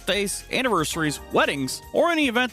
birthdays, anniversaries, weddings, or any event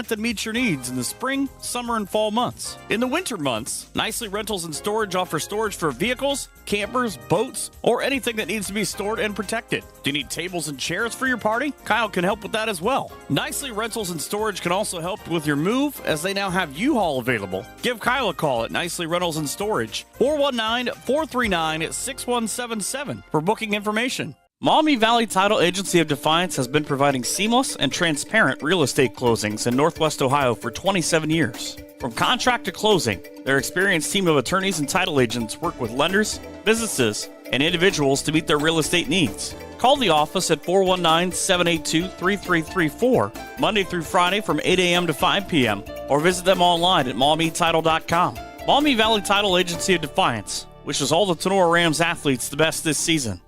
that meets your needs in the spring, summer, and fall months. In the winter months, Nicely Rentals and Storage offer storage for vehicles, campers, boats, or anything that needs to be stored and protected. Do you need tables and chairs for your party? Kyle can help with that as well. Nicely Rentals and Storage can also help with your move, as they now have U-Haul available. Give Kyle a call at Nicely Rentals and Storage, 419-439-6177 for booking information. Maumee Valley Title Agency of Defiance has been providing seamless and transparent real estate closings in Northwest Ohio for 27 years. From contract to closing, their experienced team of attorneys and title agents work with lenders, businesses, and individuals to meet their real estate needs. Call the office at 419-782-3334, Monday through Friday from 8 a.m. to 5 p.m., or visit them online at MaumeeTitle.com. Maumee Valley Title Agency of Defiance wishes all the Tinora Rams athletes the best this season.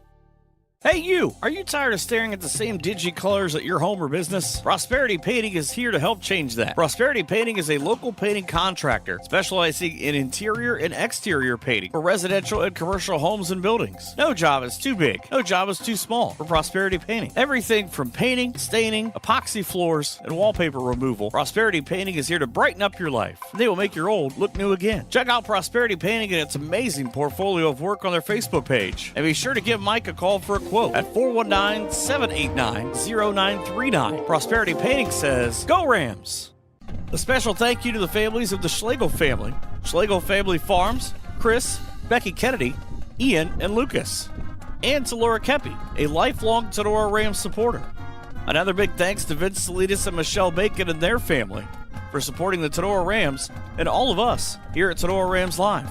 Hey you! Are you tired of staring at the same dingy colors at your home or business? Prosperity Painting is here to help change that. Prosperity Painting is a local painting contractor specializing in interior and exterior painting for residential and commercial homes and buildings. No job is too big. No job is too small for Prosperity Painting. Everything from painting, staining, epoxy floors, and wallpaper removal, Prosperity Painting is here to brighten up your life. They will make your old look new again. Check out Prosperity Painting and its amazing portfolio of work on their Facebook page. And be sure to give Mike a call for a quote at 419-789-0939. Prosperity Painting says, Go Rams! A special thank you to the families of the Schlegel family, Schlegel Family Farms, Chris, Becky Kennedy, Ian, and Lucas, and to Laura Kepi, a lifelong Tinora Rams supporter. Another big thanks to Vince Salinas and Michelle Bacon and their family for supporting the Tinora Rams and all of us here at Tinora Rams Live.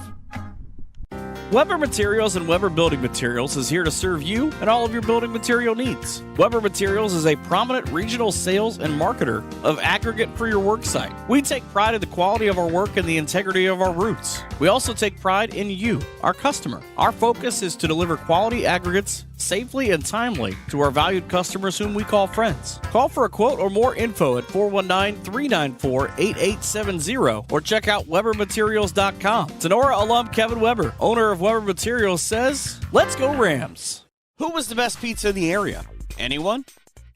Weber Materials and Weber Building Materials is here to serve you and all of your building material needs. Weber Materials is a prominent regional sales and marketer of aggregate for your work site. We take pride in the quality of our work and the integrity of our roots. We also take pride in you, our customer. Our focus is to deliver quality aggregates safely and timely to our valued customers whom we call friends. Call for a quote or more info at 419-394-8870 or check out WeberMaterials.com. Tinora alum Kevin Weber, owner of Weber Materials, says, Let's go Rams! Who was the best pizza in the area? Anyone?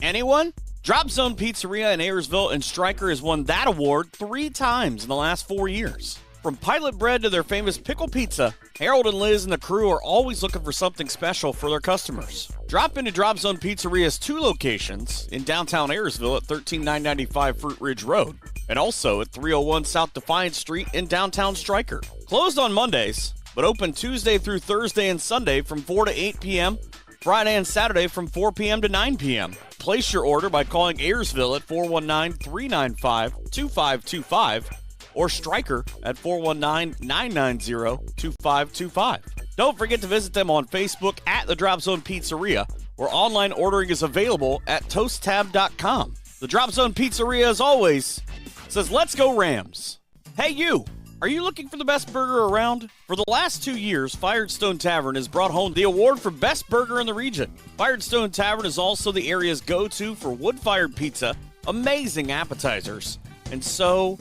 Anyone? Drop Zone Pizzeria in Ayersville and Stryker has won that award 3 times in the last 4 years. From pilot bread to their famous pickle pizza, Harold and Liz and the crew are always looking for something special for their customers. Drop into Drop Zone Pizzeria's 2 locations in downtown Ayersville at 13995 Fruit Ridge Road and also at 301 South Defiance Street in downtown Stryker. Closed on Mondays, but open Tuesday through Thursday and Sunday from 4 to 8 p.m., Friday and Saturday from 4 p.m. to 9 p.m. Place your order by calling Ayersville at 419-395-2525 or Stryker at 419-990-2525. Don't forget to visit them on Facebook at the Drop Zone Pizzeria, where online ordering is available at toasttab.com. The Drop Zone Pizzeria, as always, says, Let's go Rams! Hey you! Are you looking for the best burger around? For the last 2 years, Firestone Tavern has brought home the award for Best Burger in the region. Firestone Tavern is also the area's go-to for wood-fired pizza, amazing appetizers, and so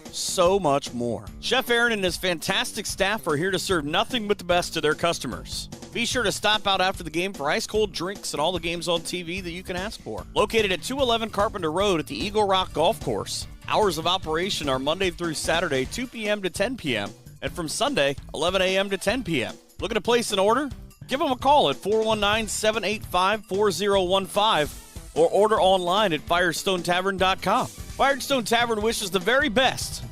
much more. Chef Aaron and his fantastic staff are here to serve nothing but the best to their customers. Be sure to stop out after the game for ice-cold drinks and all the games on TV that you can ask for. Located at 211 Carpenter Road at the Eagle Rock Golf Course. Hours of operation are Monday through Saturday, 2 p.m. to 10 p.m., and from Sunday, 11 a.m. to 10 p.m. Looking to place an order? Give them a call at 419-785-4015 or order online at FirestoneTavern.com. Firestone Tavern wishes the very best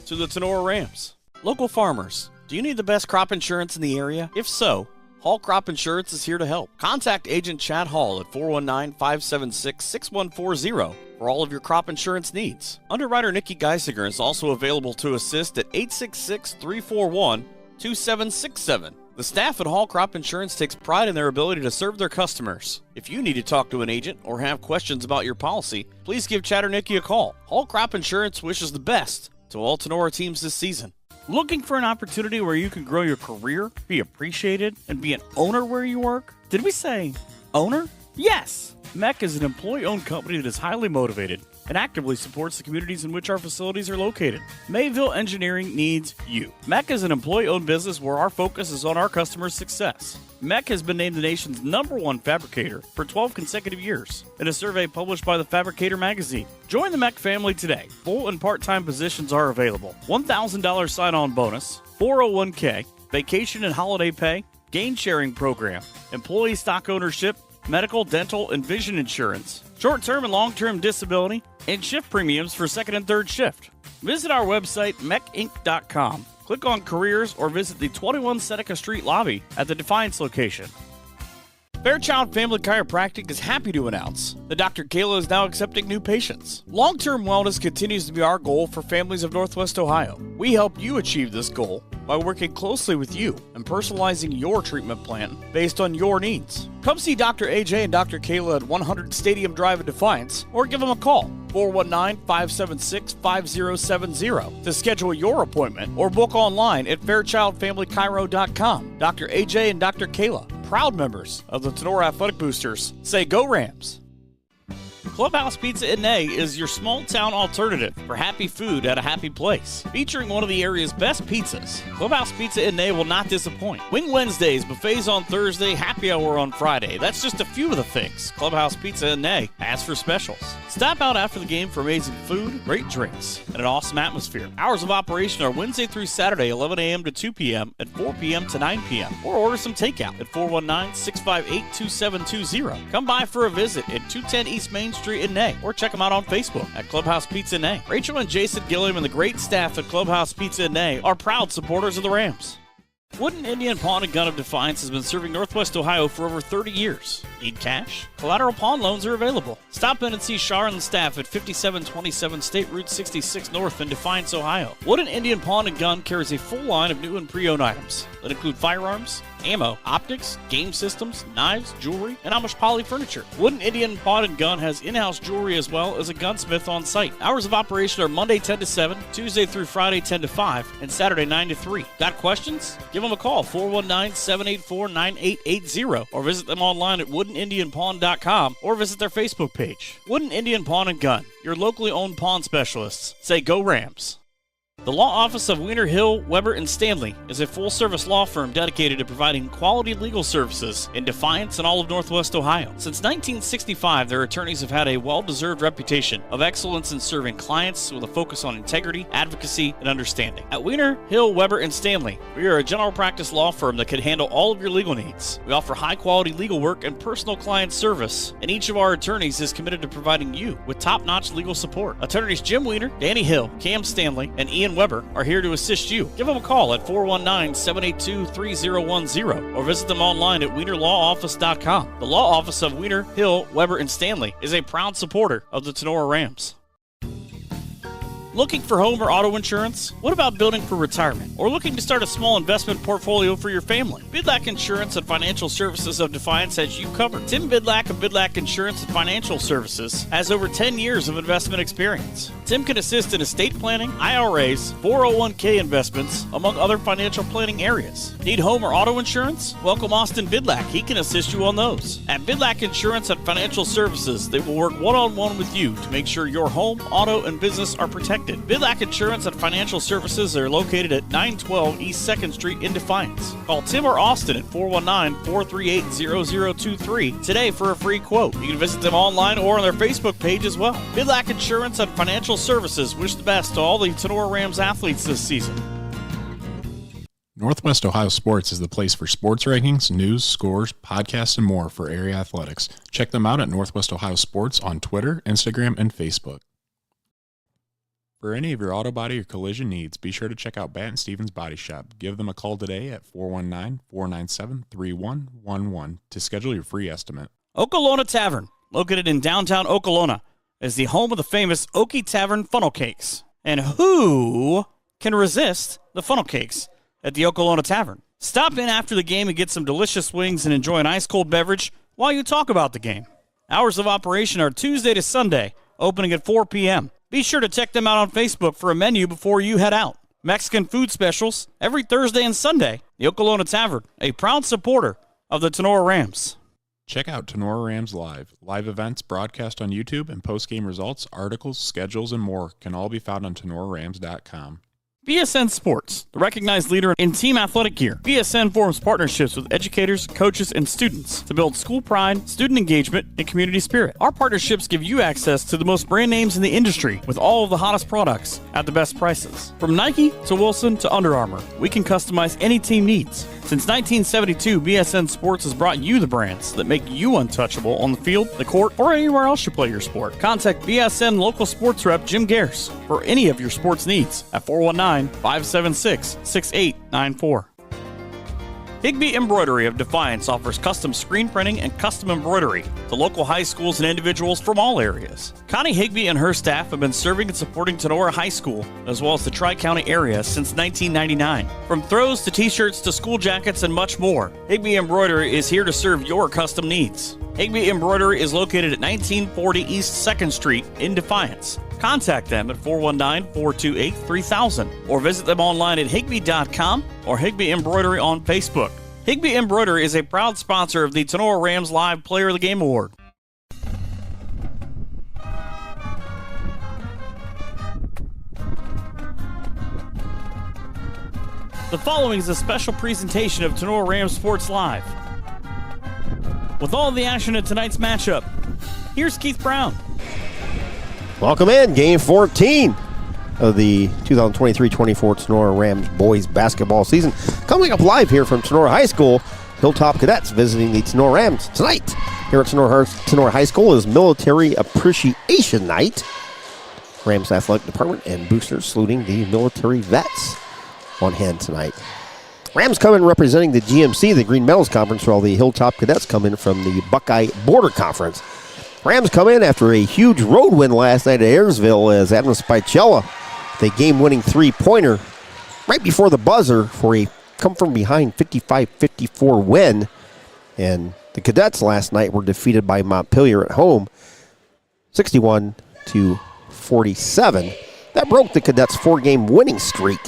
to the Tinora Rams. Local farmers, do you need the best crop insurance in the area? If so, Hall Crop Insurance is here to help. Contact Agent Chad Hall at 419-576-6140 for all of your crop insurance needs. Underwriter Nikki Geisinger is also available to assist at 866-341-2767. The staff at Hall Crop Insurance takes pride in their ability to serve their customers. If you need to talk to an agent or have questions about your policy, please give Chad or Nikki a call. Hall Crop Insurance wishes the best to all Tinora teams this season. Looking for an opportunity where you can grow your career, be appreciated, and be an owner where you work? Did we say owner? Yes! MEC is an employee-owned company that is highly motivated, and actively supports the communities in which our facilities are located. Mayville Engineering needs you. MEC is an employee-owned business where our focus is on our customers' success. MEC has been named the nation's #1 fabricator for 12 consecutive years in a survey published by the Fabricator magazine. Join the MEC family today. Full and part-time positions are available. $1,000 sign-on bonus, 401k, vacation and holiday pay, gain-sharing program, employee stock ownership, medical, dental, and vision insurance, short-term and long-term disability, and shift premiums for second and third shift. Visit our website, mecinc.com. Click on Careers or visit the 21 Seneca Street lobby at the Defiance location. Fairchild Family Chiropractic is happy to announce that Dr. Kayla is now accepting new patients. Long-term wellness continues to be our goal for families of Northwest Ohio. We help you achieve this goal by working closely with you and personalizing your treatment plan based on your needs. Come see Dr. AJ and Dr. Kayla at 100 Stadium Drive in Defiance or give them a call, 419-576-5070, to schedule your appointment or book online at fairchildfamilychiro.com. Dr. AJ and Dr. Kayla, proud members of the Tinora Athletic Boosters, say go Rams. Clubhouse Pizza & A is your small-town alternative for happy food at a happy place. Featuring one of the area's best pizzas, Clubhouse Pizza & A will not disappoint. Wing Wednesdays, buffets on Thursday, happy hour on Friday. That's just a few of the things Clubhouse Pizza & A has for specials. Stop out after the game for amazing food, great drinks, and an awesome atmosphere. Hours of operation are Wednesday through Saturday, 11 a.m. to 2 p.m. and 4 p.m. to 9 p.m. Or order some takeout at 419-658-2720. Come by for a visit at 210 East Main Street in Nay, or check them out on Facebook at Clubhouse Pizza Nay. Rachel and Jason Gilliam and the great staff at Clubhouse Pizza Nay are proud supporters of the Rams. Wooden Indian Pawn and Gun of Defiance has been serving Northwest Ohio for over 30 years. Need cash? Collateral pawn loans are available. Stop in and see Shar and the staff at 5727 State Route 66 North in Defiance, Ohio. Wooden Indian Pawn and Gun carries a full line of new and pre-owned items that include firearms, ammo, optics, game systems, knives, jewelry, and Amish poly furniture. Wooden Indian Pawn and Gun has in-house jewelry as well as a gunsmith on site. Hours of operation are Monday 10 to 7, Tuesday through Friday 10 to 5, and Saturday 9 to 3. Got questions? Give them a call, 419-784-9880, or visit them online at woodenindianpawn.com or visit their Facebook page. Wooden Indian Pawn and Gun, your locally owned pawn specialists. Say go Rams. The law office of Wiener, Hill, Weber, and Stanley is a full-service law firm dedicated to providing quality legal services in Defiance and all of Northwest Ohio. Since 1965, their attorneys have had a well-deserved reputation of excellence in serving clients with a focus on integrity, advocacy, and understanding. At Wiener, Hill, Weber, and Stanley, we are a general practice law firm that can handle all of your legal needs. We offer high-quality legal work and personal client service, and each of our attorneys is committed to providing you with top-notch legal support. Attorneys Jim Wiener, Danny Hill, Cam Stanley, and Ian Weber are here to assist you. Give them a call at 419-782-3010 or visit them online at wienerlawoffice.com. The law office of Wiener, Hill, Weber, and Stanley is a proud supporter of the Tinora Rams. Looking for home or auto insurance? What about building for retirement? Or looking to start a small investment portfolio for your family? Bidlack Insurance and Financial Services of Defiance has you covered. Tim Bidlack of Bidlack Insurance and Financial Services has over 10 years of investment experience. Tim can assist in estate planning, IRAs, 401k investments, among other financial planning areas. Need home or auto insurance? Welcome Austin Bidlack. He can assist you on those. At Bidlack Insurance and Financial Services, they will work one-on-one with you to make sure your home, auto, and business are protected. Bidlack Insurance and Financial Services are located at 912 East 2nd Street in Defiance. Call Tim or Austin at 419-438-0023 today for a free quote. You can visit them online or on their Facebook page as well. Bidlack Insurance and Financial Services wish the best to all the Tinora Rams athletes this season. Northwest Ohio Sports is the place for sports rankings, news, scores, podcasts, and more for area athletics. Check them out at Northwest Ohio Sports on Twitter, Instagram, and Facebook. For any of your auto body or collision needs, be sure to check out Bat & Stevens Body Shop. Give them a call today at 419-497-3111 to schedule your free estimate. Okolona Tavern, located in downtown Okolona, is the home of the famous Okie Tavern funnel cakes. And who can resist the funnel cakes at the Okolona Tavern? Stop in after the game and get some delicious wings and enjoy an ice-cold beverage while you talk about the game. Hours of operation are Tuesday to Sunday, opening at 4 p.m. Be sure to check them out on Facebook for a menu before you head out. Mexican food specials every Thursday and Sunday. The Okolona Tavern, a proud supporter of the Tinora Rams. Check out Tinora Rams Live. Live events broadcast on YouTube and post-game results, articles, schedules, and more can all be found on TinoraRams.com. BSN Sports, the recognized leader in team athletic gear. BSN forms partnerships with educators, coaches, and students to build school pride, student engagement, and community spirit. Our partnerships give you access to the most brand names in the industry with all of the hottest products at the best prices. From Nike to Wilson to Under Armour, we can customize any team needs. Since 1972, BSN Sports has brought you the brands that make you untouchable on the field, the court, or anywhere else you play your sport. Contact BSN local sports rep Jim Garris for any of your sports needs at 419-576-6894. Higby Embroidery of Defiance offers custom screen printing and custom embroidery to local high schools and individuals from all areas. Connie Higby and her staff have been serving and supporting Tinora High School, as well as the Tri-County area, since 1999. From throws to t-shirts to school jackets and much more, Higby Embroidery is here to serve your custom needs. Higby Embroidery is located at 1940 East 2nd Street in Defiance. Contact them at 419-428-3000 or visit them online at higby.com or Higby Embroidery on Facebook. Higby Embroidery is a proud sponsor of the Tinora Rams Live Player of the Game Award. The following is a special presentation of Tinora Rams Sports Live. With all the action in tonight's matchup, here's Keith Brown. Welcome in, Game 14 of the 2023-24 Tinora Rams boys basketball season. Coming up live here from Tinora High School, Hilltop Cadets visiting the Tinora Rams tonight. Here at Tinora High School is Military Appreciation Night. Rams Athletic Department and boosters saluting the military vets on hand tonight. Rams come in representing the GMC, the Green Metals Conference, while the Hilltop Cadets come in from the Buckeye Border Conference. Rams come in after a huge road win last night at Ayersville as Adam Spicella, the game-winning three-pointer, right before the buzzer for a come-from-behind 55-54 win. And the Cadets last night were defeated by Montpelier at home, 61-47. That broke the Cadets' four-game winning streak.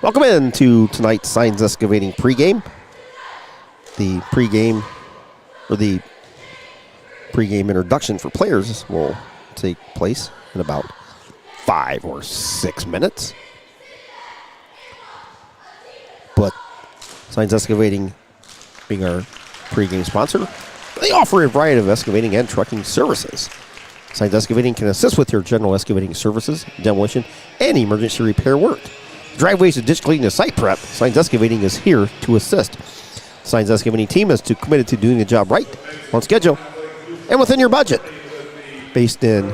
Welcome in to tonight's Signs Excavating pregame. The pregame introduction for players will take place in about 5 or 6 minutes. But Signs Excavating, being our pregame sponsor, they offer a variety of excavating and trucking services. Signs Excavating can assist with your general excavating services, demolition, and emergency repair work. Driveways to ditch cleaning to site prep, Signs Excavating is here to assist. Signs Excavating team is committed to doing the job right, on schedule, and within your budget. Based in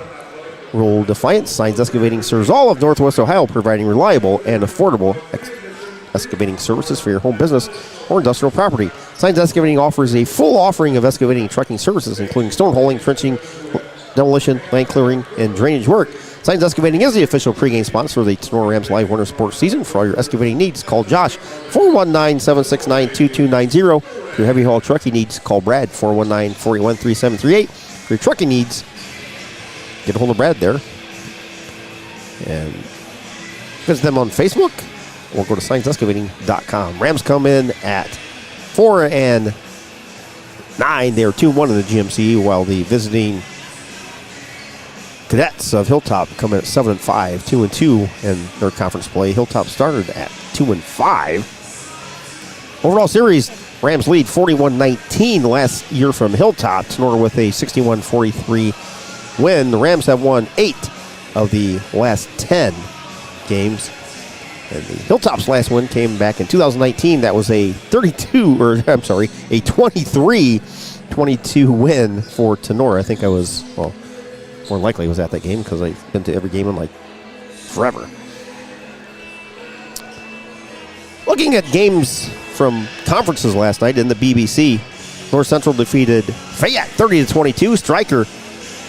rural Defiance, Signs Excavating serves all of Northwest Ohio, providing reliable and affordable excavating services for your home business or industrial property. Signs Excavating offers a full offering of excavating and trucking services, including stone hauling, trenching, demolition, land clearing, and drainage work. Signs Excavating is the official pregame sponsor of the Tinora Rams Live Winter Sports Season. For all your excavating needs, call Josh, 419-769-2290. For your heavy haul trucking needs, call Brad, 419-481-3738. For your trucking needs, get a hold of Brad there. And visit them on Facebook or go to signsexcavating.com. Rams come in at 4-9. They're 2-1 in the GMC, while the visiting Cadets of Hilltop come in at 7-5, 2-2 in their conference play. Hilltop started at 2-5. Overall series, Rams lead 41-19 last year from Hilltop. Tinora with a 61-43 win. The Rams have won 8 of the last 10 games. And the Hilltop's last win came back in 2019. That was a 23-22 win for Tinora. I think I was, well, more than likely was at that game because I've been to every game in like forever. Looking at games from conferences last night in the BBC, North Central defeated Fayette 30-22. Stryker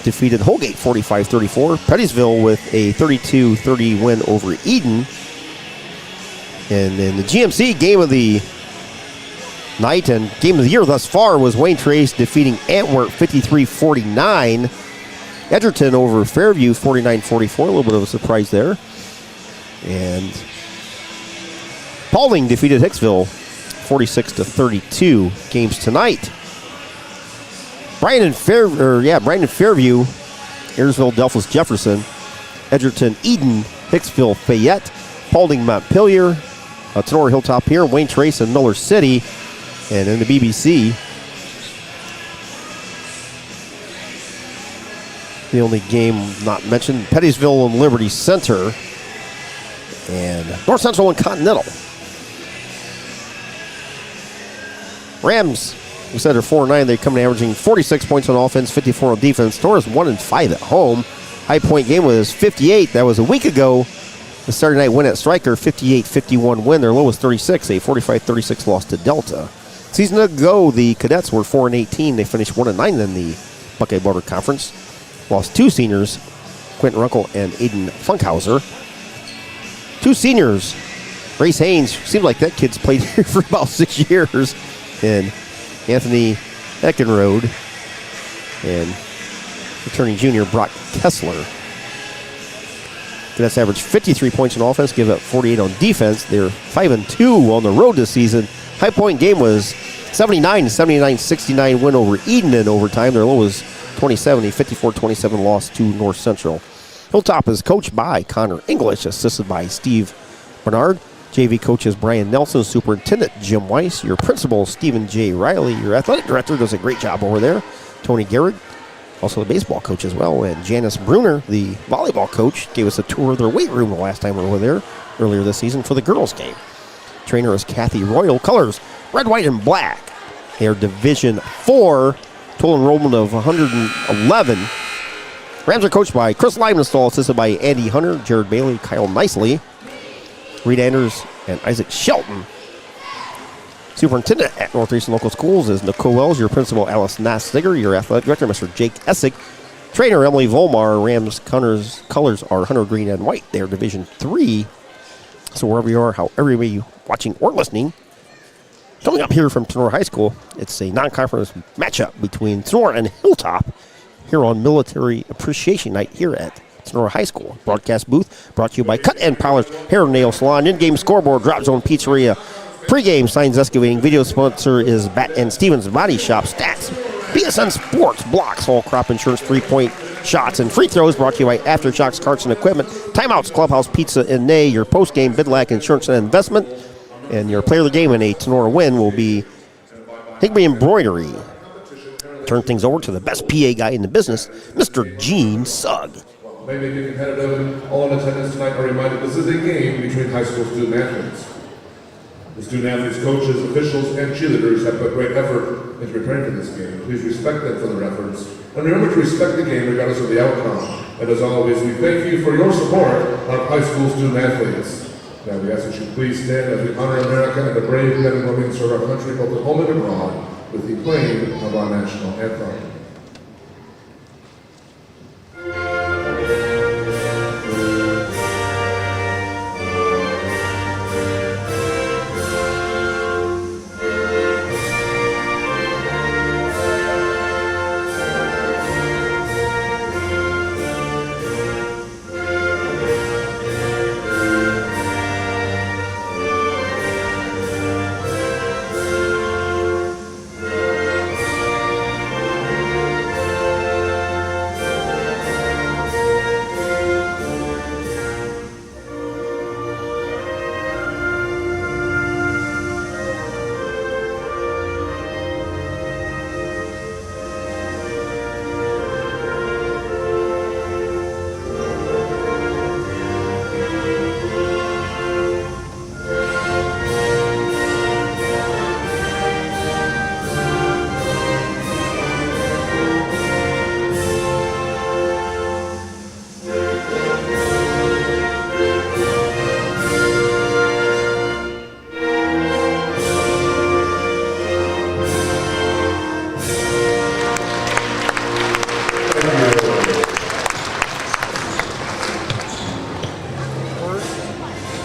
defeated Holgate 45-34. Pettysville with a 32-30 win over Eden. And in the GMC game of the night and game of the year thus far was Wayne Trace defeating Antwerp 53-49. Edgerton over Fairview 49-44, a little bit of a surprise there. And Paulding defeated Hicksville 46-32. Games tonight. Brandon Fairview, Ayersville, Delphos, Jefferson, Edgerton, Eden, Hicksville, Fayette, Paulding, Montpelier, Tinora, Hilltop here, Wayne Trace, and Miller City. And in the BBC, the only game not mentioned, Pettysville and Liberty Center, and North Central and Continental. Rams, we said, are 4-9. They come in averaging 46 points on offense, 54 on defense. Tinora's 1-5 at home. High point game was 58. That was a week ago. The Saturday night win at Stryker, 58-51 win. Their low was 36, a 45-36 loss to Delta. Season ago, the Cadets were 4-18. They finished 1-9 in the Buckeye Boulder Conference. Lost two seniors, Quentin Runkle and Aiden Funkhauser. Two seniors, Grace Haynes, seems like that kid's played here for about 6 years, and Anthony Eckenrode, and returning junior Brock Kessler. Cadets averaged 53 points on offense, give up 48 on defense. They're 5-2 on the road this season. High point game was 79-69 win over Eden in overtime. Their low was 27, a 54-27 loss to North Central. Hilltop is coached by Connor English, assisted by Steve Bernard. JV coaches Brian Nelson, Superintendent Jim Weiss, your principal Stephen J. Riley, your athletic director does a great job over there, Tony Garrett, also the baseball coach as well, and Janice Bruner, the volleyball coach, gave us a tour of their weight room the last time we were there earlier this season for the girls' game. Trainer is Kathy Royal. Colors, red, white, and black. They are Division 4, total enrollment of 111. Rams are coached by Chris Limenstall, assisted by Andy Hunter, Jared Bailey, Kyle Nicely, Reed Anders, and Isaac Shelton. Superintendent at Northeastern Local Schools is Nicole Wells, your principal Alice Nastiger, your athletic director Mr. Jake Essig, trainer Emily Volmar. Rams colors are hunter green and white. They are Division 3. So wherever you are, however you watching or listening, coming up here from Tinora High School, it's a non-conference matchup between Tinora and Hilltop here on Military Appreciation Night here at Tinora High School. Broadcast booth brought to you by Cut and Polish Hair and Nail Salon, in-game scoreboard, Drop Zone Pizzeria, Pregame, Signs Excavating, video sponsor is Bat and Stevens Body Shop, Stats, BSN Sports, Blocks, All Crop Insurance, 3-point shots and free throws brought to you by Aftershocks, Carts and Equipment, Timeouts, Clubhouse Pizza and Nay, your post-game Bidlack Insurance and Investment, and your player of the game in a Tinora win will be Higby Embroidery. Turn things over to the best PA guy in the business, Mr. Gene Sugg. May make it competitive, and all in attendance tonight are reminded this is a game between high school student athletes. The student athletes, coaches, officials, and cheerleaders have put great effort into preparing for this game. Please respect them for their efforts, and remember to respect the game regardless of the outcome. And as always, we thank you for your support of high school student athletes. Now we ask that you please stand as we honor America and the brave men and women who serve our country both at home and abroad with the playing of our national anthem.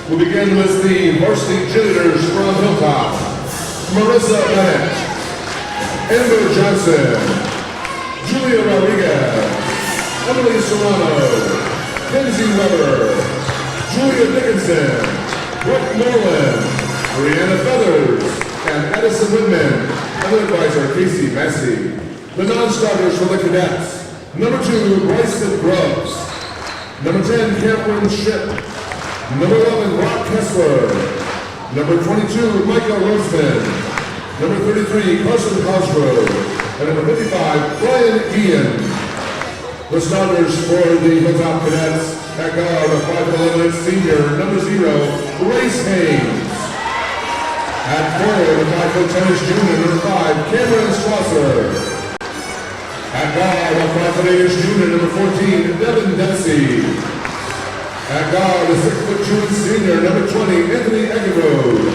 We'll begin with the varsity cheerleaders from Hilltop. Marissa Bennett, Amber Johnson, Julia Rodriguez, Emily Serrano, Kenzie Weber, Julia Dickinson, Brooke Moreland, Brianna Feathers, and Addison Whitman, and advisor Casey Massey. The non-starters for the Cadets. Number 2, Bryson Grubbs. Number 10, Cameron Shipp. Number 11, Rock Kessler. Number 22, Michael Roseman. Number 33, Carson Cosgrove. And number 55, Brian Ian. The starters for the Hilltop Cadets. At guard, a 5'11" senior, number 0, Grace Haynes. At forward, a 5'10" junior, number 5, Cameron Schlosser. At guard, a 5'8" junior, number 14, Devin Dempsey. At guard, a 6'2" senior, number 20, Anthony Eggerode.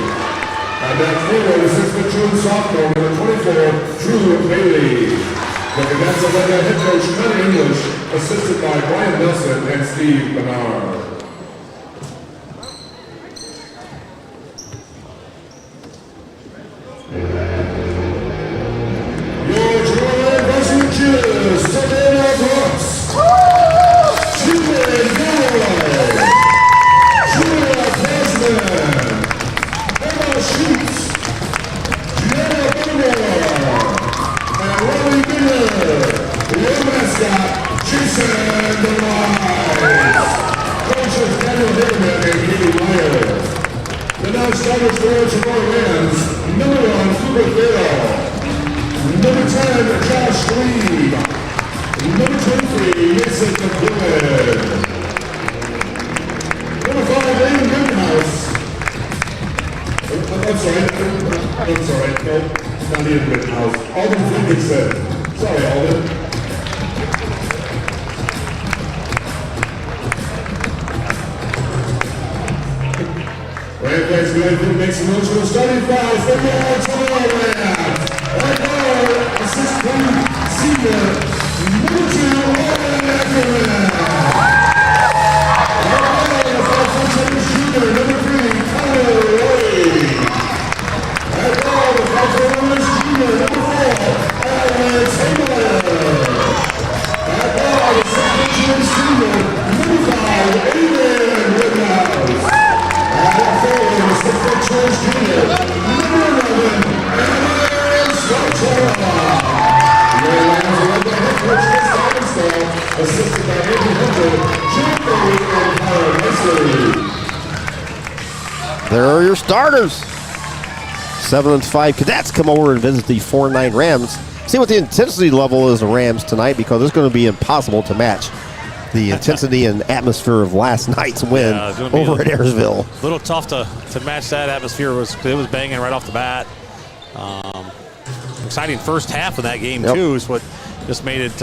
And at forward, a 6'2" sophomore, number 24, Drew Bailey. The Cadets are led by head coach Connie English, assisted by Brian Nelson and Steve Bernard. Your joy varsity cheers, Savannah Brooks, Julian Galloway, Julia Tasman, Emma Sheets, Gianna Bernard, and Robbie Miller, your mascot, Jason DeMise. Coaches Daniel Hickerman and Katie Meyer. The non-starters for Tinora Rams, number 1, Cooper Farrell. Number 10, Josh Lee. Number 23, Mason McQuinn. Number 5, Aiden Rittenhouse. I'm sorry, no, not Ian Rittenhouse. Alden Fredrickson. Sorry, Alden. Ram plays good, who makes a motion to starting foul for your Tinora Rams. Right guard, assistant senior, number 2, Owen Ackerman. Right guard, a 5'10" junior, number 3, Tyler Roy. Right guard, a 5'11" junior, number 4, Alex Himmler. Right guard, a 6'2" senior, number 5, Aiden Rittenhouse. At forward, a 6'2" junior, number 11, Aaron Sartora. Your Rams are led by head coach Chris Diamondstall, assisted by Andrew Hunter, Jim Foley, and Tyler Wesley. There are your starters. 7-5 Cadets come over and visit the 4-9 Rams. See what the intensity level is of Rams tonight, because it's going to be impossible to match the intensity and atmosphere of last night's win over at Ayersville. A little tough to match that atmosphere. It was banging right off the bat. Exciting first half of that game too is what just made it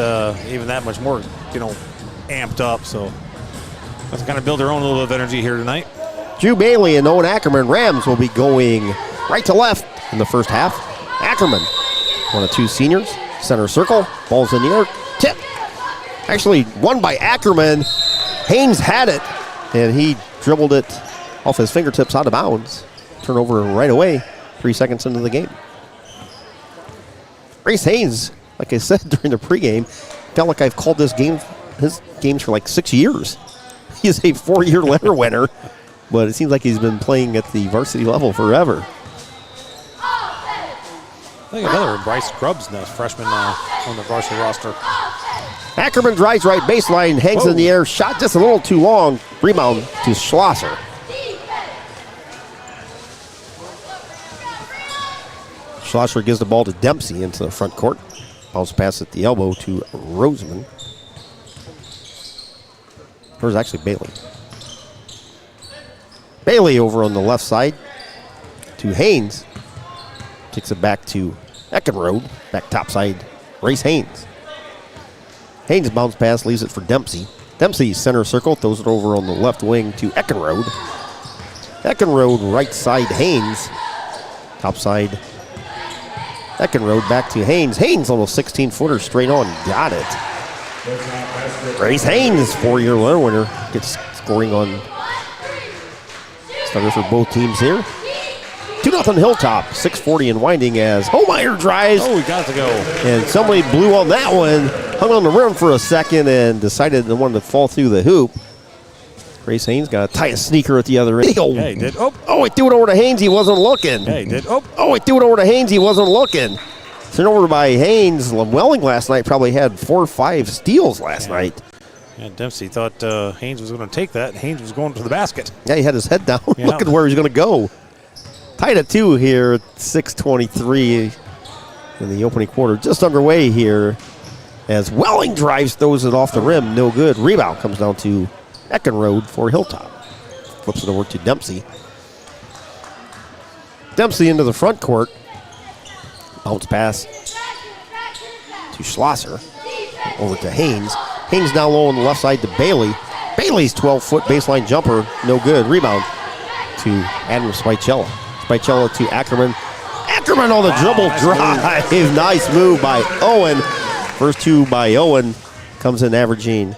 even that much more, amped up. So let's kind of build their own little bit of energy here tonight. Drew Bailey and Owen Ackerman Rams will be going right to left in the first half. Ackerman, one of 2 seniors, center circle, ball's in the air, tip. Actually won by Ackerman. Haynes had it, and he dribbled it off his fingertips out of bounds. Turnover right away, 3 seconds into the game. Grace Haynes, like I said during the pregame, felt like I've called his games for like 6 years. He's a 4-year letter winner, but it seems like he's been playing at the varsity level forever. I think another Bryce Grubbs, freshman on the varsity roster. Ackerman drives right baseline, hangs in the air, shot just a little too long. Rebound to Schlosser. Schlosser gives the ball to Dempsey into the front court. Bounce pass at the elbow to Roseman. Or is actually Bailey. Bailey over on the left side to Haynes. Kicks it back to Eckenrode. Back top side, Race Haynes. Haynes bounce pass, leaves it for Dempsey. Dempsey center circle, throws it over on the left wing to Eckenrode. Eckenrode right side Haynes. Top side Eckenrode back to Haynes. Haynes almost 16-footer straight on. Got it. Grace Haynes, 4-year letter winner, gets scoring on starter for both teams here. 2-0 Hilltop, 6:40 and winding as Homeyer drives. Oh, we got to go. And somebody blew on that one, hung on the rim for a second and decided they wanted to fall through the hoop. Grace Haynes got to tie a sneaker at the other end. Yeah, he did. Oh, he threw it over to Haynes. He wasn't looking. Yeah, he did. Oh, he threw it over to Haynes. He wasn't looking. Turnover by Haynes. Welling last night probably had 4 or 5 steals last night. And Dempsey thought Haynes was going to take that. Haynes was going for the basket. Yeah, he had his head down, Yeah. looking where he's going to go. Tied at 2 here, 6:23 in the opening quarter. Just underway here as Welling drives, throws it off the rim. No good. Rebound comes down to Eckenrode for Hilltop. Flips it over to Dempsey. Dempsey into the front court. Bounce pass to Schlosser. Over to Haynes. Haynes down low on the left side to Bailey. Bailey's 12-foot baseline jumper. No good. Rebound to Adam Spicella. Spicella to Ackerman. Ackerman on the dribble drive. Nice move by Owen. First 2 by Owen. Comes in averaging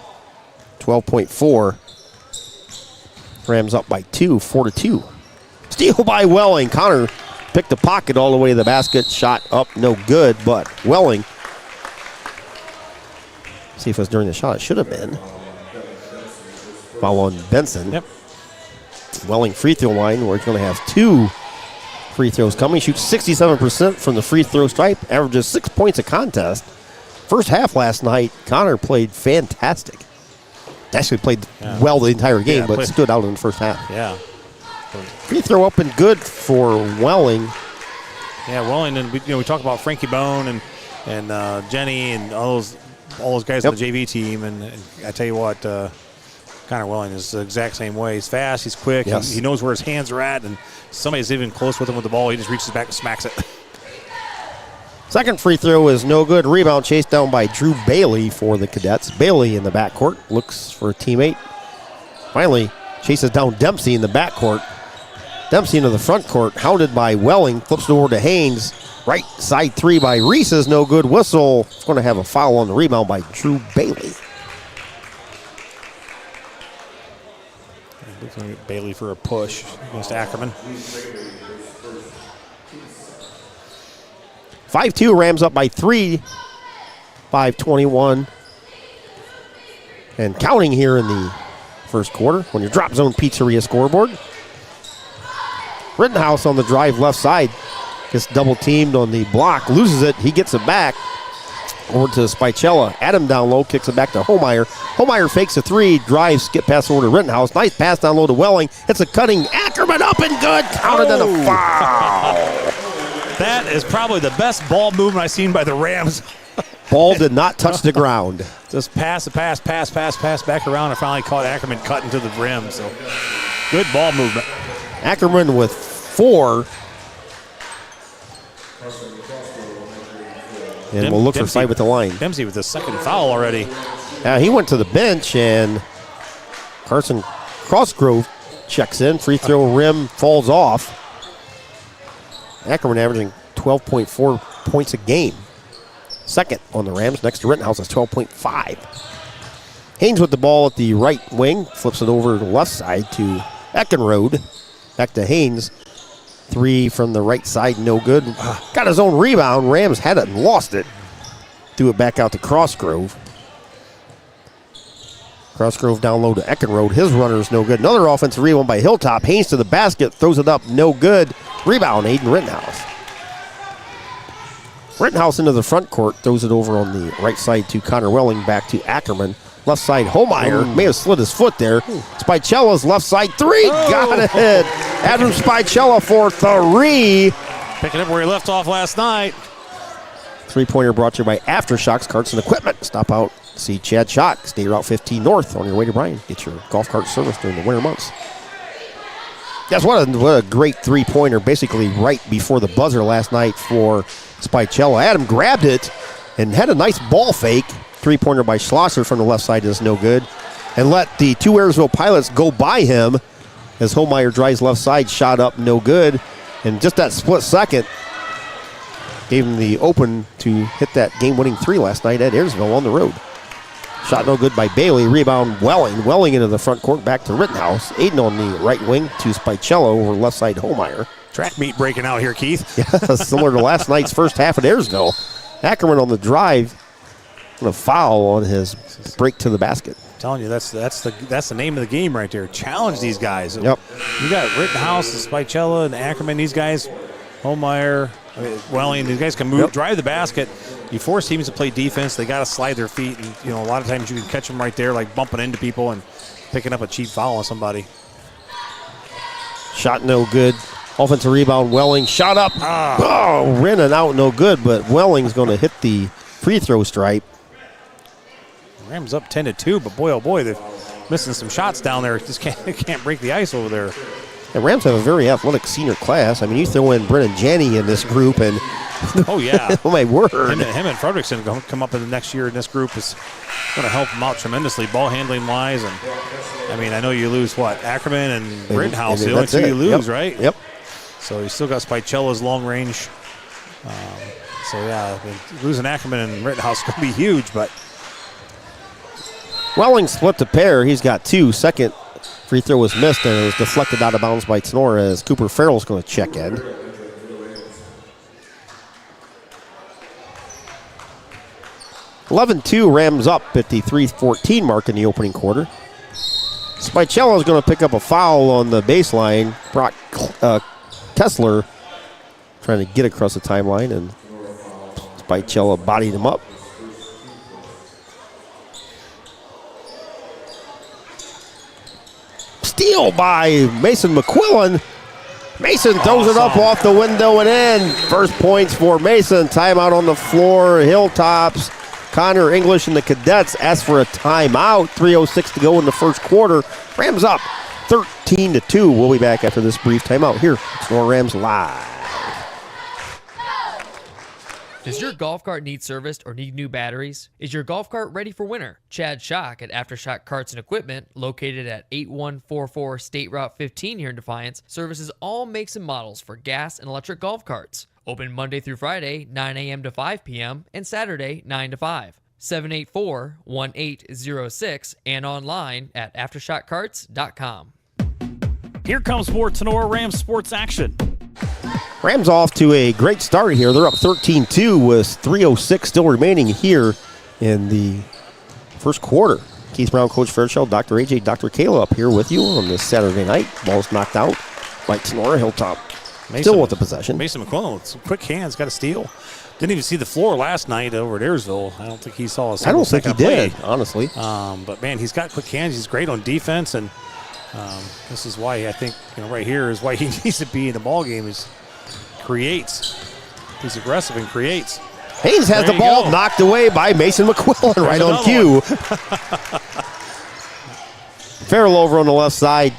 12.4. Rams up by 2, 4-2. Steal by Welling. Connor picked the pocket all the way to the basket. Shot up, no good, but Welling. See if it was during the shot. It should have been. Foul on Benson. Yep. Welling free throw line where he's going to have 2 free throws coming. Shoots 67% from the free throw stripe. Averages 6 points a contest. First half last night, Connor played fantastic. Actually played well the entire game, but stood out in the first half. Yeah. Free throw up and good for Welling. Yeah, Welling, and we talk about Frankie Bone and Jenny and all those guys on the JV team, and I tell you what, Connor Welling is the exact same way. He's fast, he's quick, he knows where his hands are at, and somebody's even close with him with the ball, he just reaches back and smacks it. Second free throw is no good. Rebound chased down by Drew Bailey for the Cadets. Bailey in the backcourt, looks for a teammate. Finally chases down Dempsey in the backcourt. Dempsey into the front court, hounded by Welling, flips it over to Haynes. Right side 3 by Reese is no good. Whistle. It's going to have a foul on the rebound by Drew Bailey. Bailey for a push against Ackerman. 5-2, Rams up by 3. 5:21. And counting here in the first quarter on your Drop Zone Pizzeria scoreboard. Rittenhouse on the drive left side. Gets double teamed on the block. Loses it. He gets it back. Over to Spicella. Adam down low. Kicks it back to Homeyer. Homeyer fakes a 3. Drives. Skip pass over to Rittenhouse. Nice pass down low to Welling. It's a cutting. Ackerman up and good. Counted and a foul. That is probably the best ball movement I've seen by the Rams. Ball did not touch the ground. Just pass back around, and finally caught Ackerman cutting to the rim. So good ball movement. Ackerman with 4. And we'll look for fight with the line. Dempsey with the second foul already. He went to the bench, and Carson Crossgrove checks in. Free throw rim falls off. Ackerman averaging 12.4 points a game. Second on the Rams, next to Rittenhouse is 12.5. Haynes with the ball at the right wing. Flips it over to the left side to Eckenrode. Back to Haynes. 3 from the right side, no good. Got his own rebound. Rams had it and lost it. Threw it back out to Crossgrove. Crossgrove down low to Eckenrode. His runner is no good. Another offensive rebound by Hilltop. Haynes to the basket, throws it up, no good. Rebound, Aiden Rittenhouse. Rittenhouse into the front court, throws it over on the right side to Connor Welling, back to Ackerman. Left side, Homeyer may have slid his foot there. Spicella's left side 3, got it. Adam Spicella for 3. Picking up where he left off last night. 3-pointer brought to you by Aftershocks Carts and Equipment. Stop out, see Chad Schock, State Route 15 North on your way to Bryan. Get your golf cart service during the winter months. Yes, what a great 3-pointer, basically right before the buzzer last night for Spicella. Adam grabbed it and had a nice ball fake. 3-pointer by Schlosser from the left side is no good. And let the 2 Ayersville Pilots go by him as Homeyer drives left side, shot up, no good. And just that split second gave him the open to hit that game-winning 3 last night at Ayersville on the road. Shot no good by Bailey. Rebound Welling. Welling into the front court, back to Rittenhouse. Aiden on the right wing to Spicella over left side Homeyer. Track meet breaking out here, Keith. Yeah, similar to last night's first half at Ayersville. Ackerman on the drive. And a foul on his break to the basket. I'm telling you, that's the name of the game right there. Challenge these guys. Yep. You got Rittenhouse and Spicella and Ackerman. These guys Holmeyer, Welling, these guys can move, drive the basket. You force teams to play defense. They got to slide their feet. And, you know, a lot of times you can catch them right there, like bumping into people and picking up a cheap foul on somebody. Shot no good. Offensive rebound, Welling. Shot up. Oh, running out no good, but Welling's going to hit the free throw stripe. Rams up 10-2, but boy, oh boy, they're missing some shots down there. Just can't break the ice over there. And Rams have a very athletic senior class. I mean, you throw in Brennan Janney in this group, and oh yeah, oh my word, him and Fredrickson going to come up in the next year in this group is going to help them out tremendously, ball handling wise. And I mean, I know you lose Ackerman and Rittenhouse, the only two you lose, right? Yep. So you still got Spicella's long range. So yeah, losing Ackerman and Rittenhouse is going to be huge, but. Welling split the pair. He's got 2. Second free throw was missed, and it was deflected out of bounds by Tinora as Cooper Farrell's going to check in. (11-2) Rams up at the 3:14 mark in the opening quarter. Spicella's going to pick up a foul on the baseline. Brock Kessler trying to get across the timeline, and Spicella bodied him up. Steal by Mason McQuillan. Mason throws it up off the window and in. First points for Mason. Timeout on the floor. Hilltops. Connor English and the Cadets ask for a timeout. 3:06 to go in the first quarter. Rams up 13-2. We'll be back after this brief timeout here. It's Tinora Rams Live. Does your golf cart need serviced or need new batteries? Is your golf cart ready for winter? Chad Schock at Aftershock Carts and Equipment, located at 8144 State Route 15 here in Defiance, services all makes and models for gas and electric golf carts. Open Monday through Friday, 9 a.m. to 5 p.m., and Saturday, 9 to 5. 784-1806 and online at aftershockcarts.com. Here comes more Tinora Rams sports action. Rams off to a great start here. They're up 13-2 with 3:06 still remaining here in the first quarter. Keith Brown, Coach Fairchild, Dr. AJ, Dr. Kayla up here with you on this Saturday night. Ball's knocked out by Tinora. Hilltop still with the possession. Mason McQuillan with some quick hands, got a steal. Didn't even see the floor last night over at Ayersville. I don't think he saw a I don't think he did, play. honestly. But, man, he's got quick hands. He's great on defense, and this is why I think, right here is why he needs to be in the ball game is creates. He's aggressive and creates. Haynes has the ball knocked away by Mason McQuillan right on cue. Farrell over on the left side.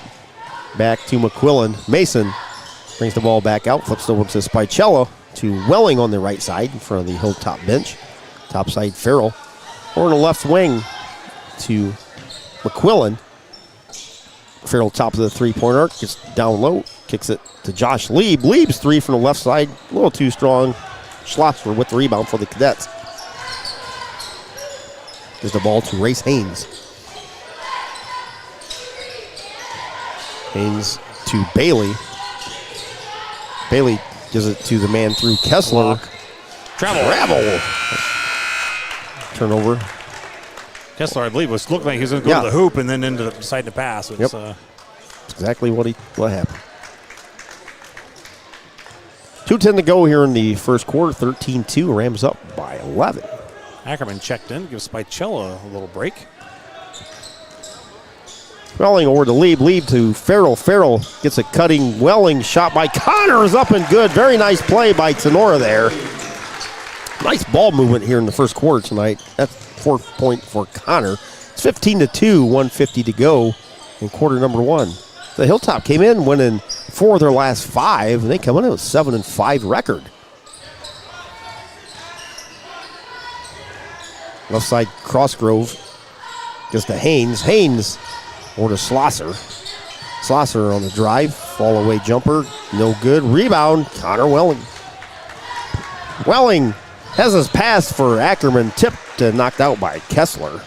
Back to McQuillan. Mason brings the ball back out, flips over to Spicella, to Welling on the right side in front of the Hilltop bench. Top side Farrell. Over in the left wing to McQuillan. Farrell top of the three-point arc, gets down low, kicks it to Josh Lieb. Lieb's three from the left side, a little too strong. Schlosser with the rebound for the Cadets. Gives the ball to Race Haynes. Haynes to Bailey. Bailey gives it to the man through Kessler. Travel. Turnover. Kessler, I believe, looked like he was going to go to the hoop and then ended up deciding to pass. That's exactly what happened. 2:10 to go here in the first quarter. 13-2. Rams up by 11. Ackerman checked in, gives Spicella a little break. Welling over to Lieb. Lieb to Farrell. Farrell gets a cutting Welling shot by Connor is up and good. Very nice play by Tinora there. Nice ball movement here in the first quarter tonight. That's 4 point for Connor. It's 15-2, 1:50 to go in quarter number one. The Hilltop came in winning 4 of their last 5, and they come in with a 7-5 record. Left side Crossgrove gets to Haynes. Haynes over to Schlosser. Schlosser on the drive, fall away jumper, no good. Rebound, Connor Welling. Welling has his pass for Ackerman, tipped and knocked out by Kessler.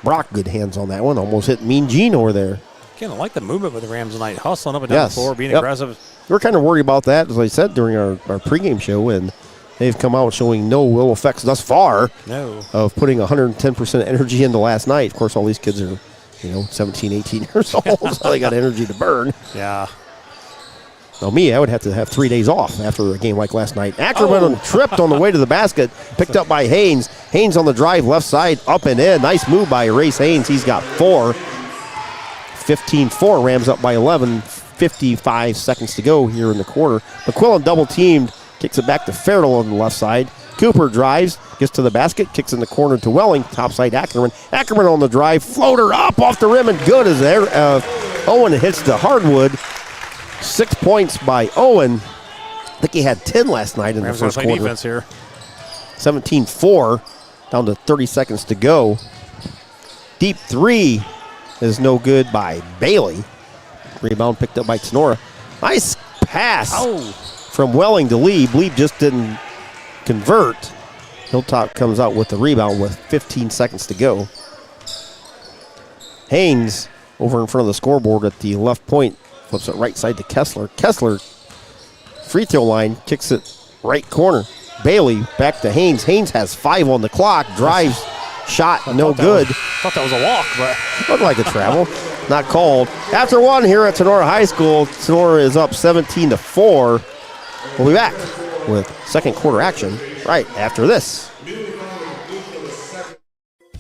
Brock, good hands on that one. Almost hit Mean Gene over there. Again, I like the movement with the Rams tonight. Hustling up and down the floor, being aggressive. We were kind of worried about that, as I said, during our pregame show, and they've come out showing no ill effects thus far of putting 110% energy into last night. Of course, all these kids are, 17, 18 years old, so they got energy to burn. Yeah. Now, me, I would have to have 3 days off after a game like last night. Ackerman tripped on the way to the basket, picked up by Haynes. Haynes on the drive, left side, up and in. Nice move by Race Haynes. He's got 4. 15-4, Rams up by 11. 55 seconds to go here in the quarter. McQuillan double-teamed, kicks it back to Farrell on the left side. Cooper drives, gets to the basket, kicks in the corner to Welling, topside Ackerman. Ackerman on the drive, floater up off the rim and good as there. Owen hits the hardwood. 6 points by Owen. I think he had 10 last night in the first quarter. Defense here. 17-4, down to 30 seconds to go. Deep three is no good by Bailey. Rebound picked up by Tinora. Nice pass from Welling to Lieb. Lieb just didn't convert. Hilltop comes out with the rebound with 15 seconds to go. Haynes over in front of the scoreboard at the left point. Flips it right side to Kessler. Kessler, free throw line, kicks it right corner. Bailey back to Haynes. Haynes has 5 on the clock. Drives, shot, no good. Thought that was a walk, but looked like a travel. Not called. After 1 here at Tinora High School, Tinora is up 17-4. We'll be back with second quarter action right after this.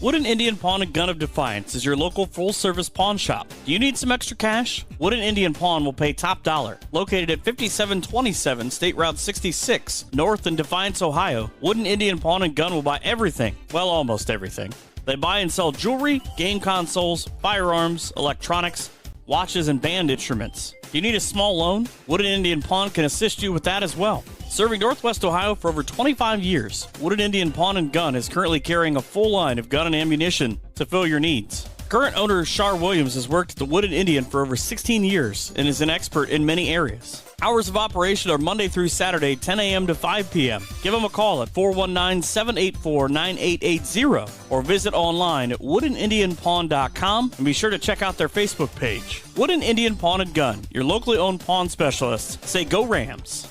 Wooden Indian Pawn and Gun of Defiance is your local full-service pawn shop. Do you need some extra cash? Wooden Indian Pawn will pay top dollar. Located at 5727 State Route 66, North in Defiance, Ohio, Wooden Indian Pawn and Gun will buy everything. Well, almost everything. They buy and sell jewelry, game consoles, firearms, electronics, watches, and band instruments. Do you need a small loan? Wooden Indian Pawn can assist you with that as well. Serving Northwest Ohio for over 25 years, Wooden Indian Pawn and Gun is currently carrying a full line of gun and ammunition to fill your needs. Current owner Shar Williams has worked at the Wooden Indian for over 16 years and is an expert in many areas. Hours of operation are Monday through Saturday, 10 a.m. to 5 p.m. Give them a call at 419-784-9880 or visit online at woodenindianpawn.com and be sure to check out their Facebook page. Wooden Indian Pawn and Gun, your locally owned pawn specialists. Say go Rams.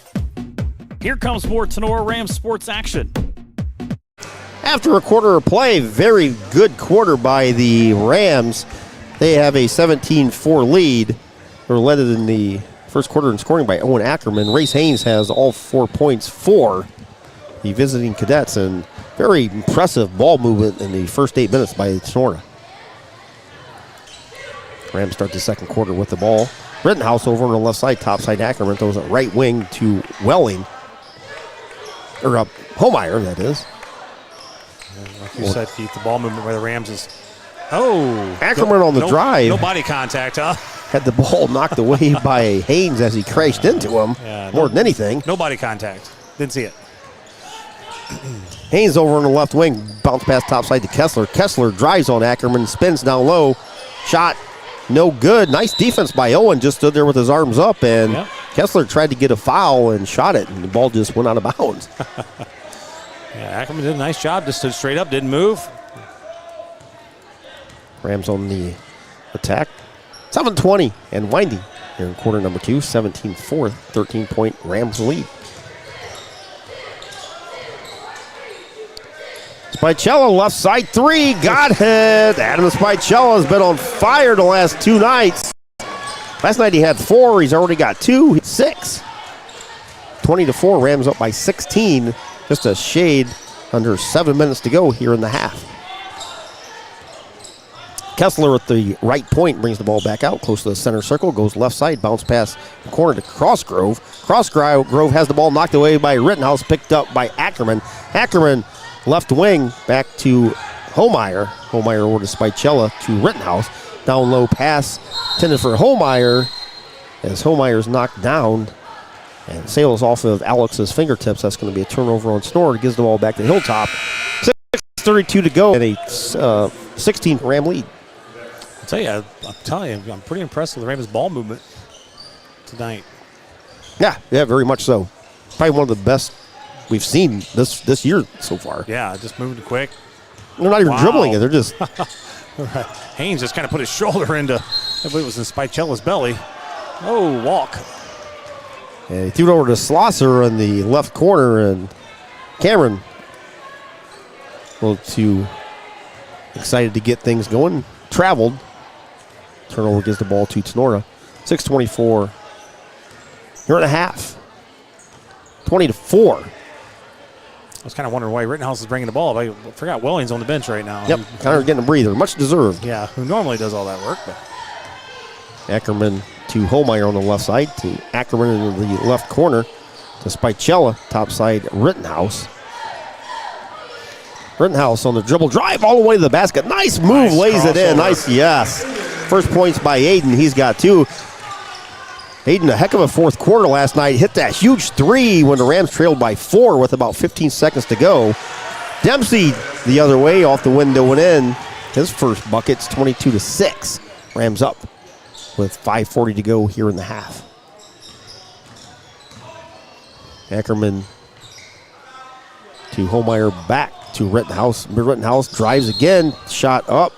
Here comes more Tinora Rams sports action. After a quarter of play, very good quarter by the Rams. They have a 17-4 lead. They're led in the first quarter in scoring by Owen Ackerman. Race Haynes has all 4 points for the visiting Cadets, and very impressive ball movement in the first 8 minutes by Tinora. Rams start the second quarter with the ball. Rittenhouse over on the left side, topside Ackerman throws it right wing to Welling. Or Homeyer, that is. Like you said, Keith, the ball movement by the Rams is... Ackerman on the drive. No body contact, huh? Had the ball knocked away by Haynes as he crashed into him, more than anything. No body contact. Didn't see it. Haynes over on the left wing, bounce pass topside to Kessler. Kessler drives on Ackerman, spins down low. Shot, no good. Nice defense by Owen, just stood there with his arms up, and Kessler tried to get a foul and shot it, and the ball just went out of bounds. Ackerman did a nice job, just stood straight up, didn't move. Rams on the attack. 7:20 and winding here in quarter number 2. 17-4, 13-point Rams lead. Spicella, left side 3, got it. Adam Spicella has been on fire the last 2 nights. Last night he had 4, he's already got 2, 6. 20-4, Rams up by 16. Just a shade under 7 minutes to go here in the half. Kessler at the right point brings the ball back out close to the center circle, goes left side, bounce pass the corner to Crossgrove. Crossgrove has the ball knocked away by Rittenhouse, picked up by Ackerman. Ackerman left wing back to Homeyer. Homeyer over to Spicella to Rittenhouse. Down low pass intended for Homeyer as Homeyer's knocked down and sails off of Alex's fingertips. That's going to be a turnover on Snort. Gives the ball back to Hilltop. 6:32 to go and a 16 Ram lead. I'm telling you, I'm pretty impressed with the Rams' ball movement tonight. Yeah, very much so. Probably one of the best we've seen this year so far. Yeah, just moving quick. They're not even dribbling it. They're just... Haynes just kind of put his shoulder into, I believe it was in Spicella's belly. Oh, walk. And he threw it over to Slosser in the left corner, and Cameron a little too excited to get things going. Traveled. Turnover gives the ball to Tinora. 6:24 here in a half. 20-4. I was kind of wondering why Rittenhouse is bringing the ball up. I forgot Welling's on the bench right now. Yep, Connor's getting a breather. Much deserved. Yeah, who normally does all that work. But Ackerman to Holmeyer on the left side, to Ackerman in the left corner, to Spicella, top side Rittenhouse. Rittenhouse on the dribble drive all the way to the basket. Nice move, lays it in. Nice, yes. First points by Aiden. He's got 2. Aiden, a heck of a fourth quarter last night. Hit that huge 3 when the Rams trailed by 4 with about 15 seconds to go. Dempsey the other way off the window and in. His first bucket's 22-6. Rams up with 5:40 to go here in the half. Ackerman to Holmeyer, back to Rittenhouse. Rittenhouse drives again. Shot up.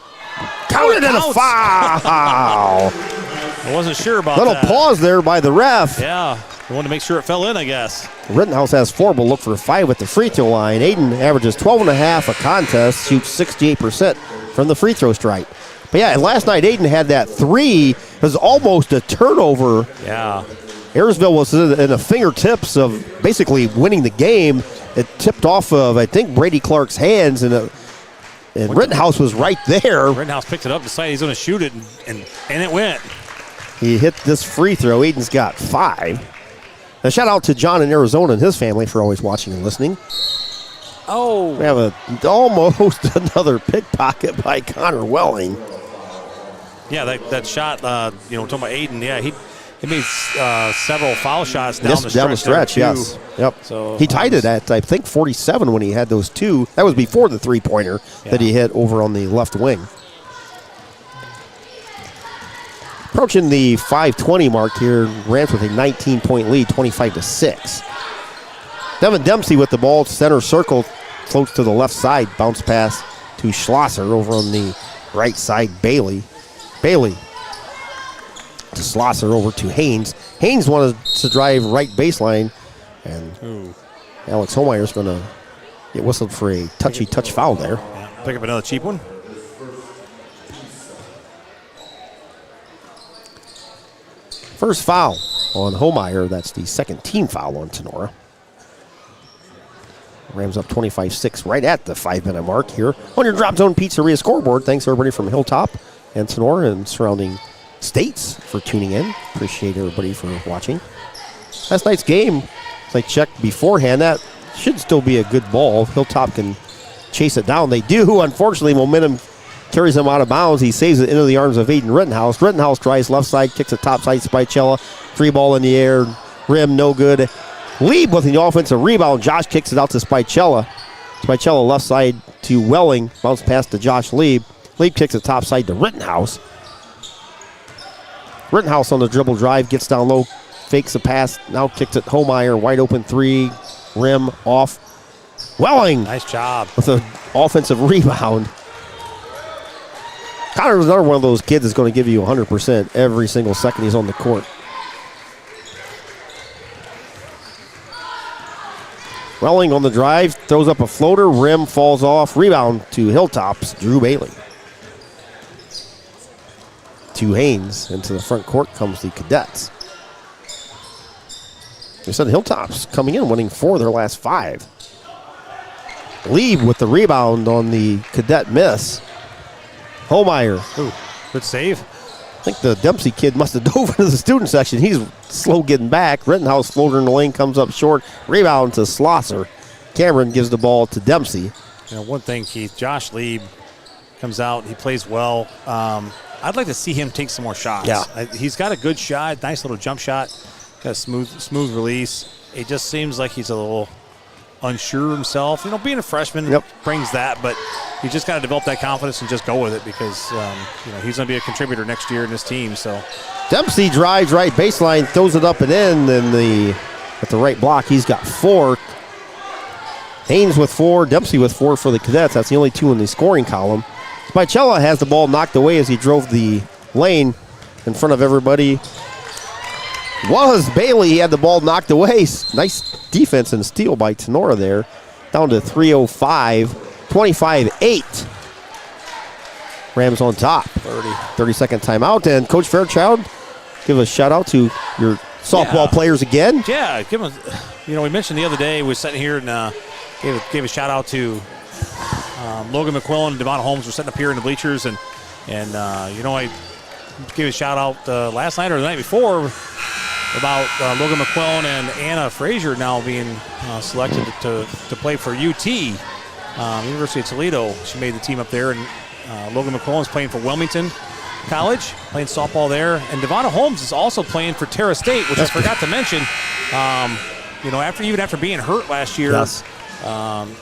Counted and a foul. I wasn't sure about Little that. pause there by the ref. Yeah, I wanted to make sure it fell in, I guess. Rittenhouse has 4, but look for 5 at the free throw line. Aiden averages 12.5 a contest, shoots 68% from the free throw stripe. But yeah, last night Aiden had that 3. It was almost a turnover. Yeah. Ayersville was in the fingertips of basically winning the game. It tipped off of, I think, Brady Clark's hands, and Rittenhouse was right there. Rittenhouse picked it up, decided he's going to shoot it, and it went. He hit this free throw. Aiden's got 5. A shout out to John in Arizona and his family for always watching and listening. Oh. We have almost another pickpocket by Connor Welling. Yeah, that shot, talking about Aiden, yeah, he made several foul shots down the stretch. Yes. Yep. So he tied it at, I think, 47 when he had those 2. That was before the three-pointer that he hit over on the left wing. Approaching the 5:20 mark here, Rams with a 19-point lead, 25-6. Devin Dempsey with the ball, center circle, floats to the left side, bounce pass to Schlosser over on the right side, Bailey to Schlosser over to Haynes. Haynes wanted to drive right baseline, and Alex Holmeyer's going to get whistled for a touch foul there. Yeah. Pick up another cheap one. First foul on Holmeyer. That's the second team foul on Tinora. Rams up 25-6 right at the 5-minute mark here on your Drop Zone Pizzeria scoreboard. Thanks everybody from Hilltop and Tinora and surrounding states for tuning in. Appreciate everybody for watching. Last night's game, as I checked beforehand, that should still be a good ball. Hilltop can chase it down. They do. Unfortunately, momentum carries him out of bounds. He saves it into the arms of Aiden Rittenhouse. Rittenhouse drives left side, kicks it top side, Spicella. 3-ball in the air, rim no good. Lieb with the offensive rebound. Josh kicks it out to Spicella. Spicella left side to Welling. Bounce pass to Josh Lieb. Lieb kicks it top side to Rittenhouse. Rittenhouse on the dribble drive, gets down low, fakes a pass, now kicks it Holmeyer, wide open 3, rim off. Welling. Nice job. With an offensive rebound. Connor was another one of those kids that's going to give you 100% every single second he's on the court. Welling on the drive, throws up a floater, rim falls off, rebound to Hilltops, Drew Bailey. To Haynes, into the front court comes the Cadets. They said Hilltops coming in, winning 4 of their last 5. Lieb with the rebound on the Cadet miss. Holmeyer. Ooh, good save. I think the Dempsey kid must have dove into the student section. He's slow getting back. Rittenhouse floater in the lane comes up short. Rebound to Schlosser. Cameron gives the ball to Dempsey. You know, one thing, Keith, Josh Lieb comes out. He plays well. I'd like to see him take some more shots. Yeah. He's got a good shot, nice little jump shot, got a smooth release. It just seems like he's a little unsure of himself. You know, being a freshman brings that, but you just got to develop that confidence and just go with it because, he's going to be a contributor next year in this team. So Dempsey drives right baseline, throws it up and in, and at the right block, he's got 4. Haynes with 4, Dempsey with 4 for the Cadets. That's the only 2 in the scoring column. Spicella has the ball knocked away as he drove the lane in front of everybody. Was Bailey. He had the ball knocked away. Nice defense and steal by Tinora there. Down to 3:05, 25-8. Rams on top. 30-second timeout. And Coach Fairchild, give a shout out to your softball players again. Yeah, give them. We mentioned the other day we were sitting here and gave a shout out to Logan McQuillan and Devon Holmes were sitting up here in the bleachers, and I gave a shout out last night or the night before about Logan McQuillan and Anna Frazier now being selected to play for UT, University of Toledo. She made the team up there, and Logan McQuillan is playing for Wilmington College, playing softball there, and Devonna Holmes is also playing for Terra State, which I forgot to mention. After being hurt last year,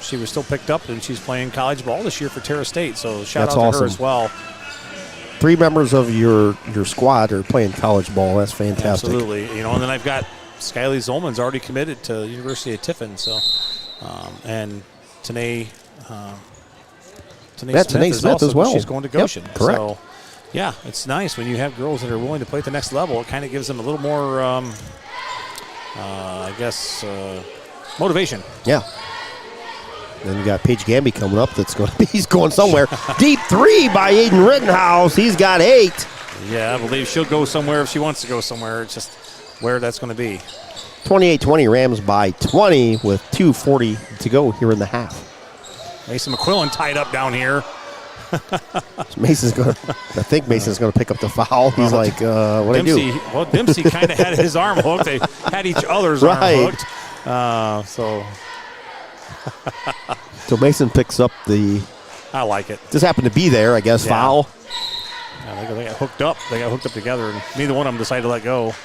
she was still picked up, and she's playing college ball this year for Terra State. So shout out to her as well. 3 members of your squad are playing college ball. That's fantastic. Absolutely. And then I've got Skylee Zolman's already committed to the University of Tiffin. So, and Tanae Smith as well. She's going to Goshen. Yep, correct. So, yeah, it's nice when you have girls that are willing to play at the next level. It kind of gives them a little more, motivation. Yeah. Then you got Paige Gamby coming up. He's going somewhere. Deep 3 by Aiden Rittenhouse. He's got 8. Yeah, I believe she'll go somewhere if she wants to go somewhere. It's just where that's going to be. 28-20, Rams by 20 with 2:40 to go here in the half. Mason McQuillan tied up down here. I think Mason's going to pick up the foul. He's like, what do I do? Well, Dempsey kind of had his arm hooked. They had each other's arm hooked. So Mason picks up I like it. Just happened to be there, I guess, foul. Yeah, they got hooked up. They got hooked up together, and neither one of them decided to let go.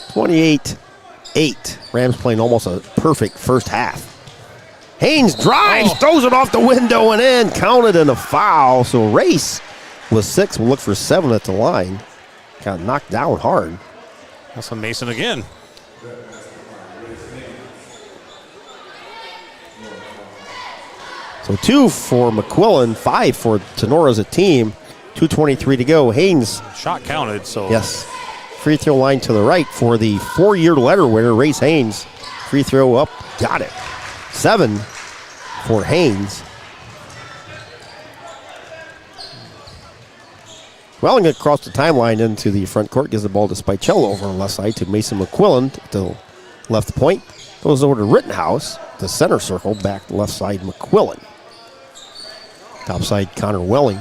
28-8. Rams playing almost a perfect first half. Haynes drives, throws it off the window and in. Counted in a foul. So Race with 6 will look for 7 at the line. Got knocked down hard. That's on Mason again. So 2 for McQuillan, 5 for Tinora as a team. 2:23 to go. Haynes. Shot counted, so. Yes. Free throw line to the right for the 4-year letter winner, Race Haynes. Free throw up, got it. 7 for Haynes. Welling across the timeline into the front court, gives the ball to Spicello over on the left side to Mason McQuillan to the left point. Goes over to Rittenhouse, the center circle, back to left side McQuillan. Top side Connor Welling.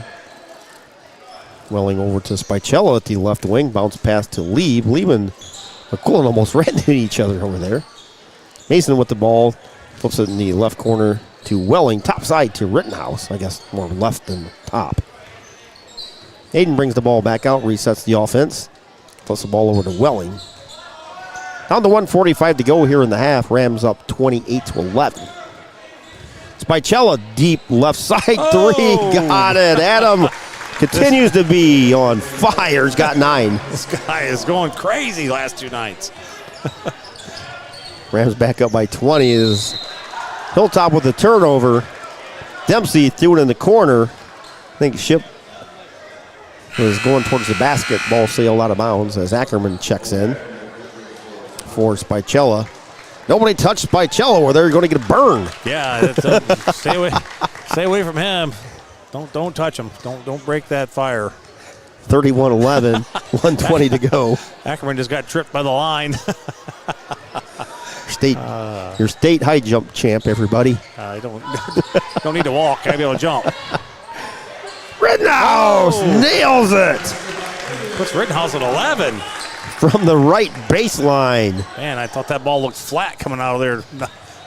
Welling over to Spicello at the left wing, bounce pass to Lieb. Lieb and McQuillan almost ran into each other over there. Mason with the ball, flips it in the left corner to Welling, top side to Rittenhouse. I guess more left than top. Hayden brings the ball back out, resets the offense, flips the ball over to Welling. Down to 1:45 to go here in the half. Rams up 28-11. Spicello deep left side 3, got it. Adam continues to be on fire. He's got 9. This guy is going crazy last 2 nights. Rams back up by 20 is Hilltop with the turnover. Dempsey threw it in the corner. I think Ship was going towards the basket. Ball sailed out of bounds as Ackerman checks in for Spicello. Nobody touched Spicello or they're going to get a burn. Yeah, stay away from him. Don't touch him. Don't break that fire. 31-11, 1:20 to go. Ackerman just got tripped by the line. Your state high jump champ, everybody. I don't need to walk. I gotta be able to jump. Rittenhouse nails it Puts Rittenhouse at 11. from the right baseline. Man, I thought that ball looked flat coming out of there.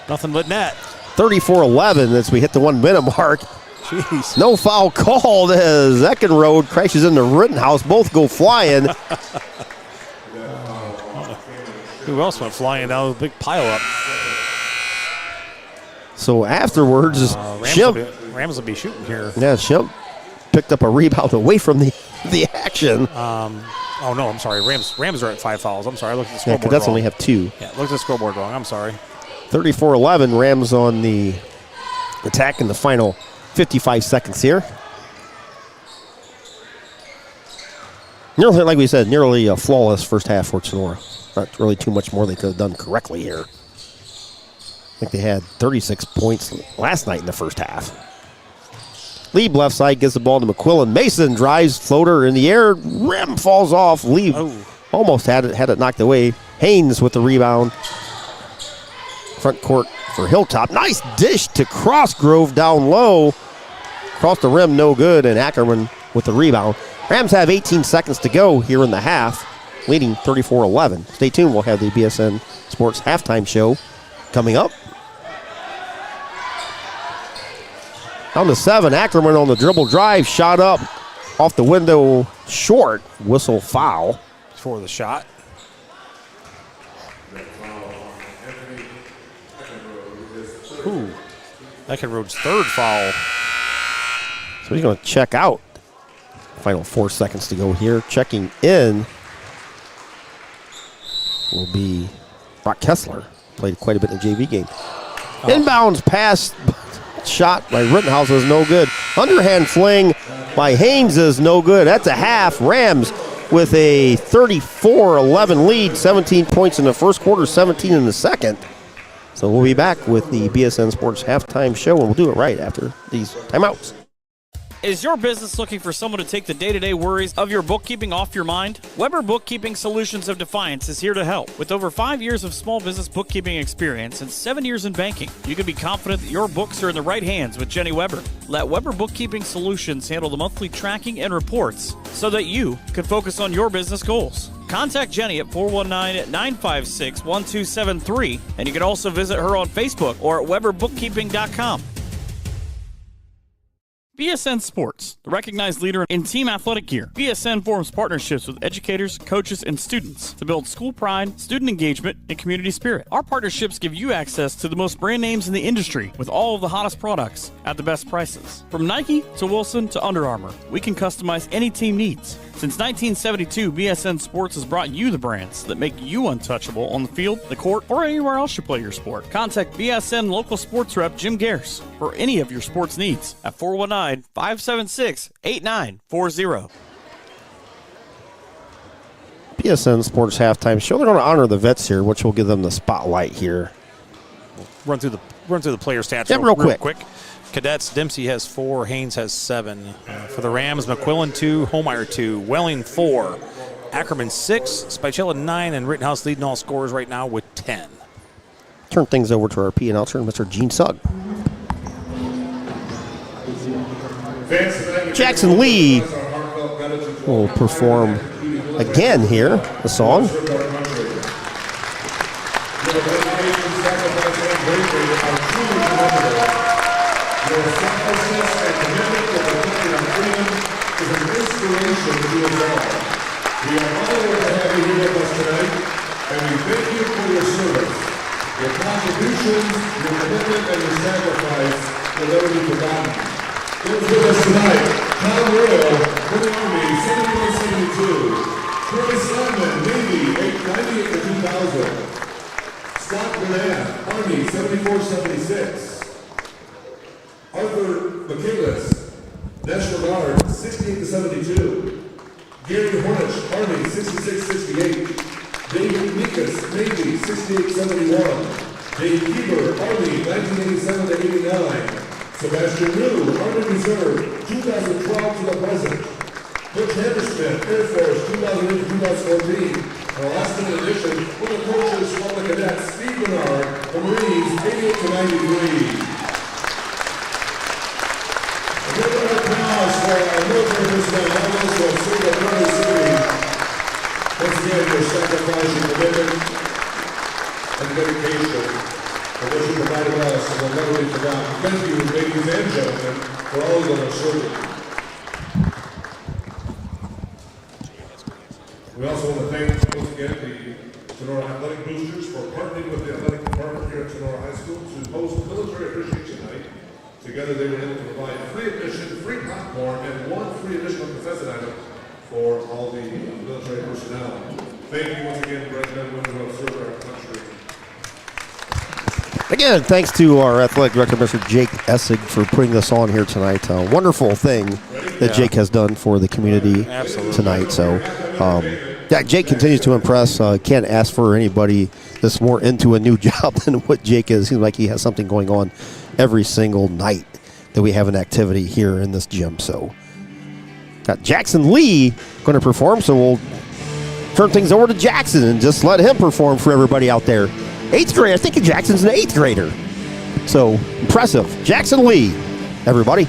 Nothing but net. 34-11 as we hit the 1-minute mark. Jeez. No foul called as Eckenrode crashes into Rittenhouse. Both go flying. Who else went flying down with a big pile up? So afterwards, Rams will be shooting here. Yeah, Shimp picked up a rebound away from the action. Oh, no, I'm sorry. Rams are at 5 fouls. I'm sorry. I looked at the Yeah, scoreboard Cadets wrong. only have 2. Yeah, looked at the scoreboard wrong. I'm sorry. 34-11, Rams on the attack in the final 55 seconds here. Nearly, like we said, nearly a flawless first half for Tinora. Not really too much more they could have done correctly here. I think they had 36 points last night in the first half. Lieb left side gives the ball to McQuillan. Mason drives, floater in the air. Rim falls off. Lieb almost had it knocked away. Haynes with the rebound. Front court for Hilltop. Nice dish to Crossgrove down low. Across the rim, no good, and Ackerman with the rebound. Rams have 18 seconds to go here in the half, leading 34-11. Stay tuned, we'll have the BSN Sports halftime show coming up. Down to 7, Ackerman on the dribble drive, shot up off the window short, whistle foul. For the shot. Ooh, Eckenrode's third foul. So he's going to check out. Final 4 seconds to go here. Checking in will be Brock Kessler. Played quite a bit in the JV game. Inbounds pass shot by Rittenhouse is no good. Underhand fling by Haynes is no good. That's a half. Rams with a 34-11 lead. 17 points in the first quarter, 17 in the second. So we'll be back with the BSN Sports halftime show, and we'll do it right after these timeouts. Is your business looking for someone to take the day-to-day worries of your bookkeeping off your mind? Weber Bookkeeping Solutions of Defiance is here to help. With over 5 years of small business bookkeeping experience and 7 years in banking, you can be confident that your books are in the right hands with Jenny Weber. Let Weber Bookkeeping Solutions handle the monthly tracking and reports so that you can focus on your business goals. Contact Jenny at 419-956-1273, and you can also visit her on Facebook or at weberbookkeeping.com. BSN Sports, the recognized leader in team athletic gear. BSN forms partnerships with educators, coaches, and students to build school pride, student engagement, and community spirit. Our partnerships give you access to the most brand names in the industry with all of the hottest products at the best prices. From Nike to Wilson to Under Armour, we can customize any team needs. Since 1972, BSN Sports has brought you the brands that make you untouchable on the field, the court, or anywhere else you play your sport. Contact BSN local sports rep Jim Gares for any of your sports needs at 419-576-8940. BSN Sports halftime show. They're going to honor the vets here, which will give them the spotlight here. Run through the player stats real quick. Cadets, Dempsey has 4, Haynes has 7. For the Rams, McQuillan 2, Homeyer 2, Welling 4, Ackerman 6, Spicella 9, and Rittenhouse leading all scorers right now with 10. Turn things over to our P announcer, Mr. Gene Sugg. Jackson Lee will perform again here, the song. Your selflessness and commitment to protecting our freedom is an inspiration to us all. We are honored to have you here with us tonight, and we thank you for your service. Your contributions, your commitment, and your sacrifice will never be forgotten. Those with us tonight: Tom Royal, Blue Army, 7172; Troy Simon, Navy, 898 to 2000; Scott Bernard, Army, 7476; Arthur Michaelis, National Guard, 68 to 72; Gary Hornish, Army, 6668; David Mikas, Navy, 6871; Dave Keeper, Army, 1987 to 89; Sebastian New, Army Reserve, 2012 to the present; Butch Hammersmith, Air Force, 2008 to 2014. Our last minute addition were the coaches from the Cadets, Steve Bernard, the Marines, 88 to 93. A good round of applause for our military personnel, all those who have served our brother city. Once again, your sacrifice, your commitment, and dedication for what you provided us and will never be forgotten. Thank you, ladies and gentlemen, for all that are serving. We also want to thank, once again, the Tinora Athletic Boosters for partnering with the athletic department here at Tinora High School to host Military Appreciation Night. Together, they were able to provide free admission, free popcorn, and 1 free additional concession item for all the military personnel. Thank you once again, President, who have served our country. Again, thanks to our athletic director, Mr. Jake Essig, for putting this on here tonight. A wonderful thing that Jake has done for the community tonight. So, Jake continues to impress. Can't ask for anybody that's more into a new job than what Jake is. Seems like he has something going on every single night that we have an activity here in this gym. So, got Jackson Lee going to perform. So we'll turn things over to Jackson and just let him perform for everybody out there. 8th grade. I think Jackson's an 8th grader. So impressive. Jackson Lee, everybody.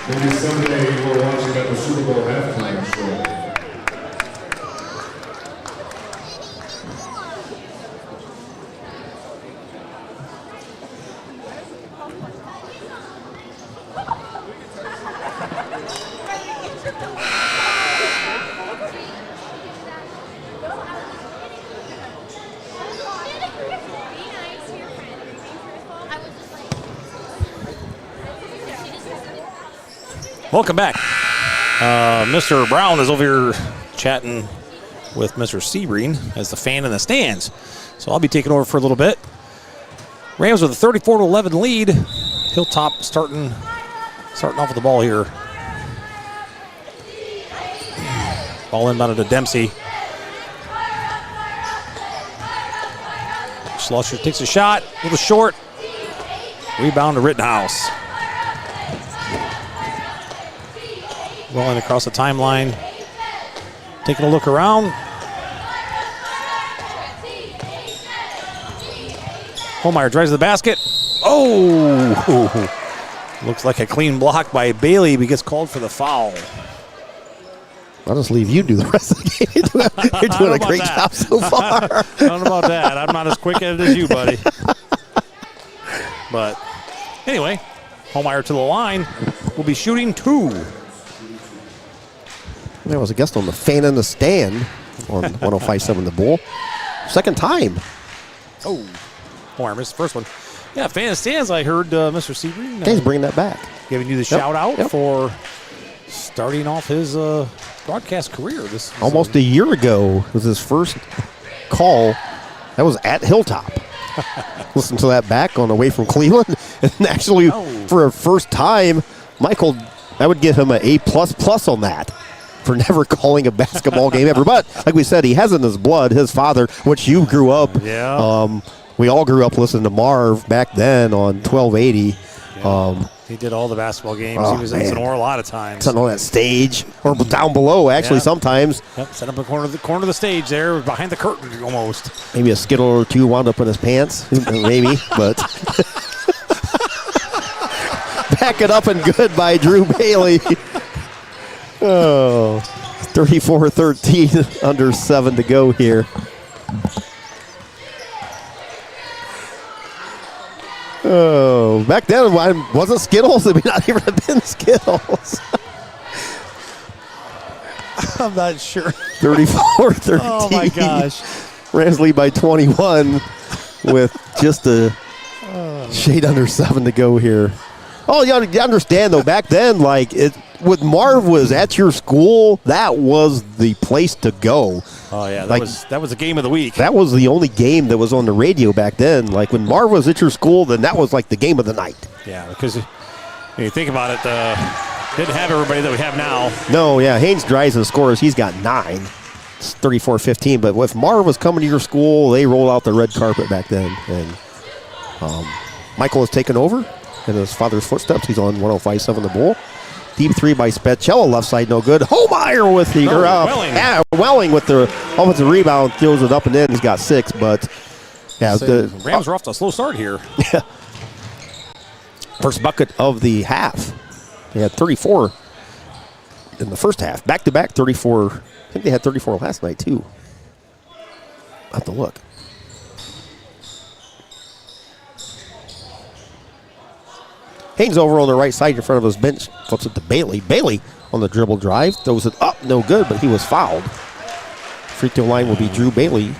Maybe someday we're watching at the Super Bowl halftime show. Welcome back. Mr. Brown is over here chatting with Mr. Sebring as the fan in the stands. So I'll be taking over for a little bit. Rams with a 34-11 lead. Hilltop starting off with the ball here. Ball inbounded to Dempsey. Schlusser takes a shot, a little short. Rebound to Rittenhouse. Rolling across the timeline. Taking a look around. Holmeyer drives to the basket. Oh! Looks like a clean block by Bailey, but gets called for the foul. I'll just leave you do the rest of the game. You're doing a great job so far. I don't know about that. I'm not as quick at it as you, buddy. But anyway, Holmeyer to the line. Will be shooting two. There was a guest on the fan in the stand on 105.7 The Bull. Second time. Oh, Holmeyer missed the first one. Yeah, fan in the stands, I heard Mr. Sebring. He's bringing that back. Giving you the shout out for starting off his broadcast career. This almost a year ago was his first call. That was at Hilltop. Listen to that back on the way from Cleveland. And actually, for a first time, Michael, I would give him an A++ on that for never calling a basketball game ever. But like we said, he has in his blood. His father, which you grew up. Yeah. We all grew up listening to Marv back then on 1280. Yeah. He did all the basketball games. He was in Tinora a lot of times. Sitting on that stage or down below, actually, sometimes. Yep, set up in the corner of the stage there, behind the curtain almost. Maybe a Skittle or two wound up in his pants, maybe, but back it up and good by Drew Bailey. 34-13, under 7 to go here. Oh, back then, wasn't Skittles? It may not even have been Skittles. I'm not sure. 34-13. Oh, my gosh. Rams lead by 21 with just a shade under 7 to go here. Oh, you understand, though, back then, like, when Marv was at your school, that was the place to go. Oh, yeah, that was the game of the week. That was the only game that was on the radio back then. Like, when Marv was at your school, then that was like the game of the night. Yeah, because when you think about it, didn't have everybody that we have now. No, yeah, Haynes Dries and scores. He's got 9. It's 34-15. But if Marv was coming to your school, they roll out the red carpet back then. And Michael has taken over in his father's footsteps. He's on 105.7 The Bull. Deep three by Spatchella, left side no good. Homeyer with the Welling. Welling with the offensive rebound, throws it up and in. He's got 6, but yeah, the Rams are off to a slow start here. Yeah. First bucket of the half. They had 34 in the first half. Back to back 34. I think they had 34 last night too. I'll have to look. Haynes over on the right side in front of his bench, flips it to Bailey. Bailey on the dribble drive, throws it up, no good, but he was fouled. Free throw line will be Drew Bailey.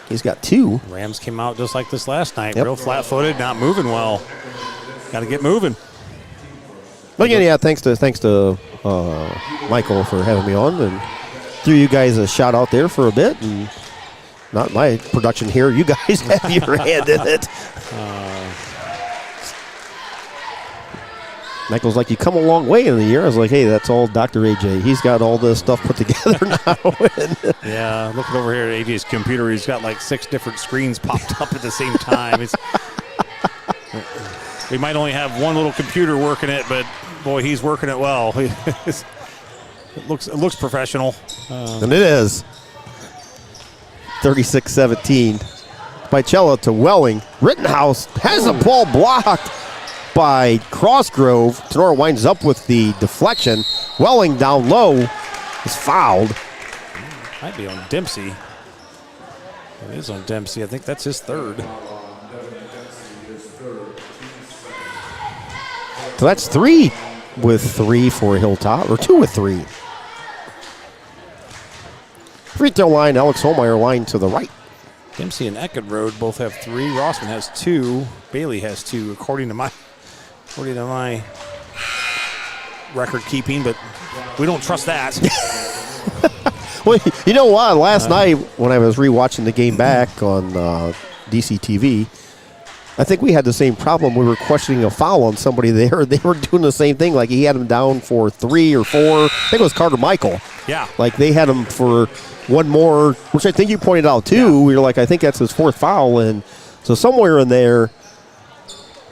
He's got 2. Rams came out just like this last night, Yep. real flat-footed, not moving well. Got to get moving. But again, yeah, thanks to Michael for having me on, and threw you guys a shout out there for a bit, and not my production here. You guys have your hand in it. Michael's like, you come a long way in the year. I was like, hey, that's all Dr. AJ. He's got all this stuff put together now. Yeah, looking over here at AJ's computer, he's got like 6 different screens popped up at the same time. We might only have one little computer working it, but boy, he's working it well. It looks professional. And it is. 36-17. Spatchella to Welling. Rittenhouse has the ball blocked by Crossgrove. Tinora winds up with the deflection. Welling down low is fouled. Might be on Dempsey. It is on Dempsey. I think that's his 3rd. So that's 3 with 3 for Hilltop, or 2 with 3. Free throw line, Alex Homeyer line to the right. Dempsey and Eckenrode both have 3. Rossman has 2. Bailey has 2, according to my record keeping, but we don't trust that. Well, you know what? Last night when I was rewatching the game back on DC TV, I think we had the same problem. We were questioning a foul on somebody there. They were doing the same thing. Like he had him down for 3 or 4. I think it was Carter Michael. Yeah. Like they had him for one more, which I think you pointed out too. Yeah. We were like, I think that's his 4th foul. And so somewhere in there,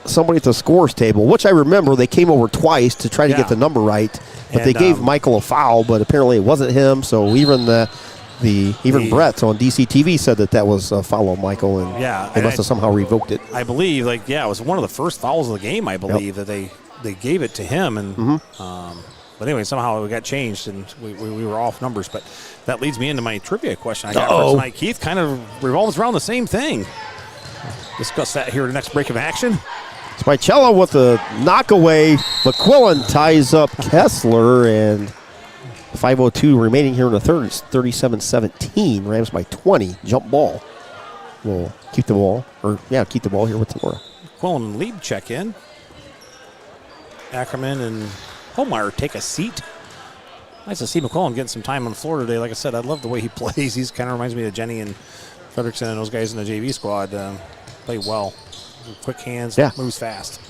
somebody at the scores table, which I remember they came over twice to try to get the number right. But they gave Michael a foul, but apparently it wasn't him. So even Brett on DC TV said that was a foul on Michael, and they must have somehow revoked it. I believe, it was one of the first fouls of the game, I believe, that they gave it to him. And but anyway, somehow it got changed, and we were off numbers. But that leads me into my trivia question I got for tonight. Keith, kind of revolves around the same thing. Discuss that here in the next break of action. Spatchella with a knockaway. McQuillan ties up Kessler, and 5:02 remaining here in the third. It's 37-17. Rams by 20. Jump ball. We'll keep the ball. Keep the ball here with Tinora. McQuillan and Lieb check in. Ackerman and Homeyer take a seat. Nice to see McClellan getting some time on the floor today. Like I said, I love the way he plays. He's kind of reminds me of Jenny and Frederickson and those guys in the JV squad. Play well. Quick hands, moves fast.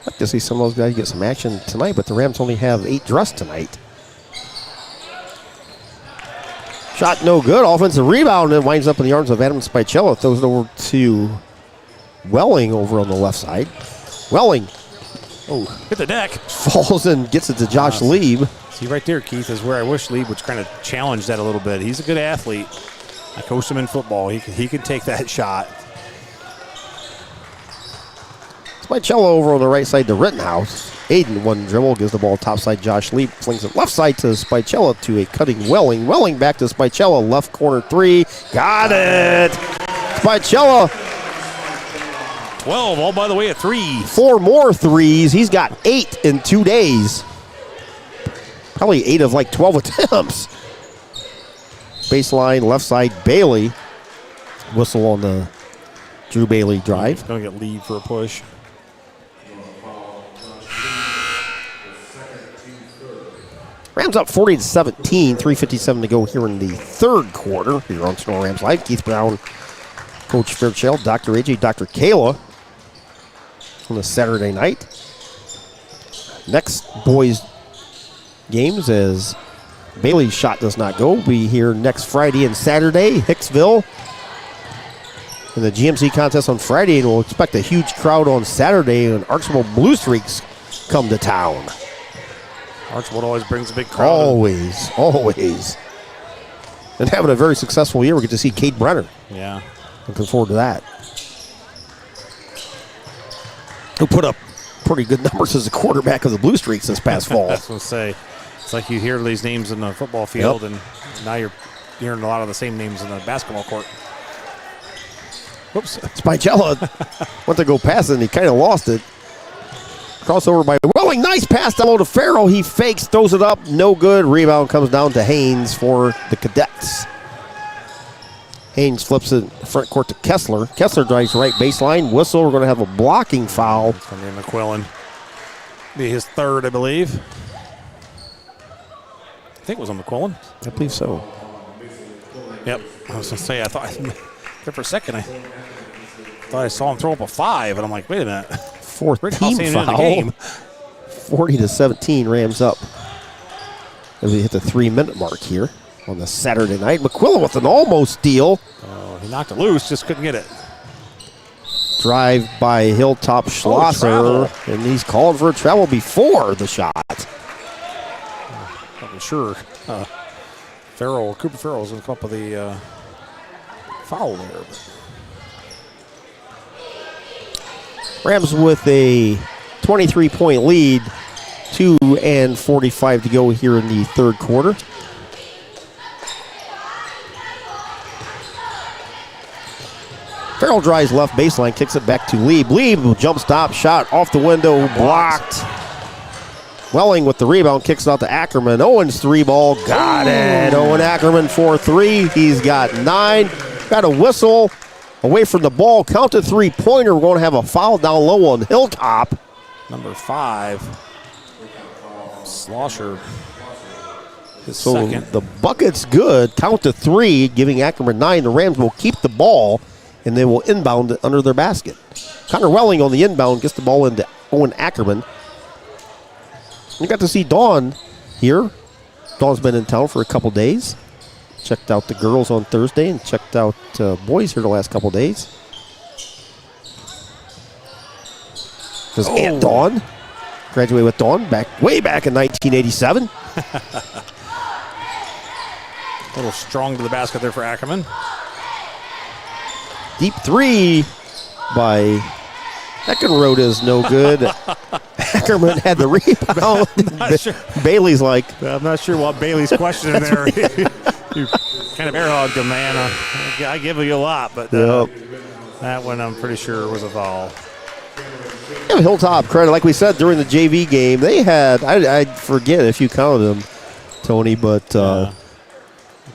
I'd like to see some of those guys get some action tonight, but the Rams only have 8 dressed tonight. Shot no good. Offensive rebound, and it winds up in the arms of Adam Spicello. Throws it over to Welling over on the left side. Welling Hit the deck. falls and gets it to Josh Lieb. See, right there, Keith, is where I wish Lieb would kind of challenge that a little bit. He's a good athlete. I coached him in football. He can take that shot. Spicello over on the right side to Rittenhouse. Aiden, one dribble, gives the ball topside. Josh Lieb flings it left side to Spicello to a cutting Welling. Welling back to Spicello, left corner 3. Got it! Spicello. 12, all by the way, at 3. 4 more threes. He's got 8 in 2 days. Probably 8 of like 12 attempts. Baseline, left side, Bailey. Whistle on the Drew Bailey drive. Going to get lead for a push. Rams up 40-17, 3:57 to go here in the third quarter. Here on Tinora Rams Live, Keith Brown, Coach Fairchild, Dr. AJ, Dr. Kayla on a Saturday night. Next boys games as Bailey's shot does not go. Be here next Friday and Saturday, Hicksville. And the GMC contest on Friday, and we'll expect a huge crowd on Saturday, and Archibald Blue Streaks come to town. Archibald always brings a big crowd. Always. And having a very successful year. We get to see Kate Brenner. Yeah. Looking forward to that. Who put up pretty good numbers as a quarterback of the Blue Streaks this past fall. I was going to say, it's like you hear these names in the football field, and now you're hearing a lot of the same names in the basketball court. Whoops. Spicello went to go pass it, and he kind of lost it. Crossover by Welling. Nice pass down low to Farrell. He fakes, throws it up. No good. Rebound comes down to Haynes for the Cadets. Haynes flips it front court to Kessler. Kessler drives right baseline. Whistle. We're going to have a blocking foul. It's going to be McQuillan. Be his third, I believe. I think it was on McQuillan. I believe so. Yep. I was going to say, I thought there for a second, I thought I saw him throw up a 5, and I'm like, wait a minute. Fourth team foul. 40-17, Rams up as we hit the 3-minute mark here on the Saturday night. McQuillan with an almost steal. Oh, he knocked it loose, just couldn't get it. Drive by Hilltop Schlosser, and he's calling for a travel before the shot. Not sure. Cooper Farrell's going to come up with the foul there. Rams with a 23-point lead, 2:45 to go here in the third quarter. Farrell drives left baseline, kicks it back to Lieb. Lieb, jump stop, shot off the window, blocked. Welling with the rebound, kicks it out to Ackerman. Owens 3-ball, got it. Owen Ackerman for 3. He's got 9. Got a whistle. Away from the ball, count to 3-pointer. We're going to have a foul down low on Hilltop. Number 5, Slosher. So second. the bucket's good. Count to 3, giving Ackerman 9. The Rams will keep the ball, and they will inbound it under their basket. Connor Welling on the inbound gets the ball into Owen Ackerman. You got to see Dawn here. Dawn's been in town for a couple days. Checked out the girls on Thursday and checked out boys here the last couple days. Does Aunt Dawn graduate with Dawn way back in 1987? A little strong to the basket there for Ackerman. Deep 3 by Eckenrode is no good. Ackerman had the rebound. Sure. Bailey's like, I'm not sure what Bailey's questioning there. You kind of air hogged him, man. I give you a lot, but that one I'm pretty sure was a foul. Give Hilltop credit. Like we said during the JV game, they had, I forget if you counted them, Tony, but it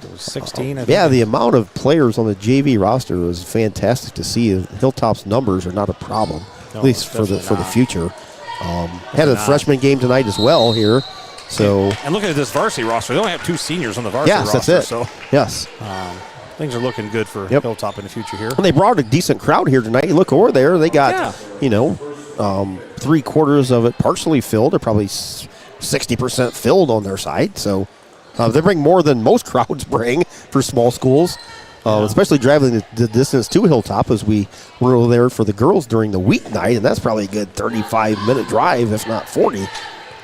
was 16, I think. Yeah, the amount of players on the JV roster was fantastic to see. Hilltop's numbers are not a problem, at least for the future. Had a freshman game tonight as well here. So and looking at this varsity roster, they only have 2 seniors on the varsity roster. Yes, that's it. So yes. Things are looking good for Hilltop in the future here. And they brought a decent crowd here tonight. You look over there, they got, 3/4 of it partially filled. They're probably 60% filled on their side. So they bring more than most crowds bring for small schools, especially driving the distance to Hilltop, as we were there for the girls during the weeknight. And that's probably a good 35-minute drive, if not 40.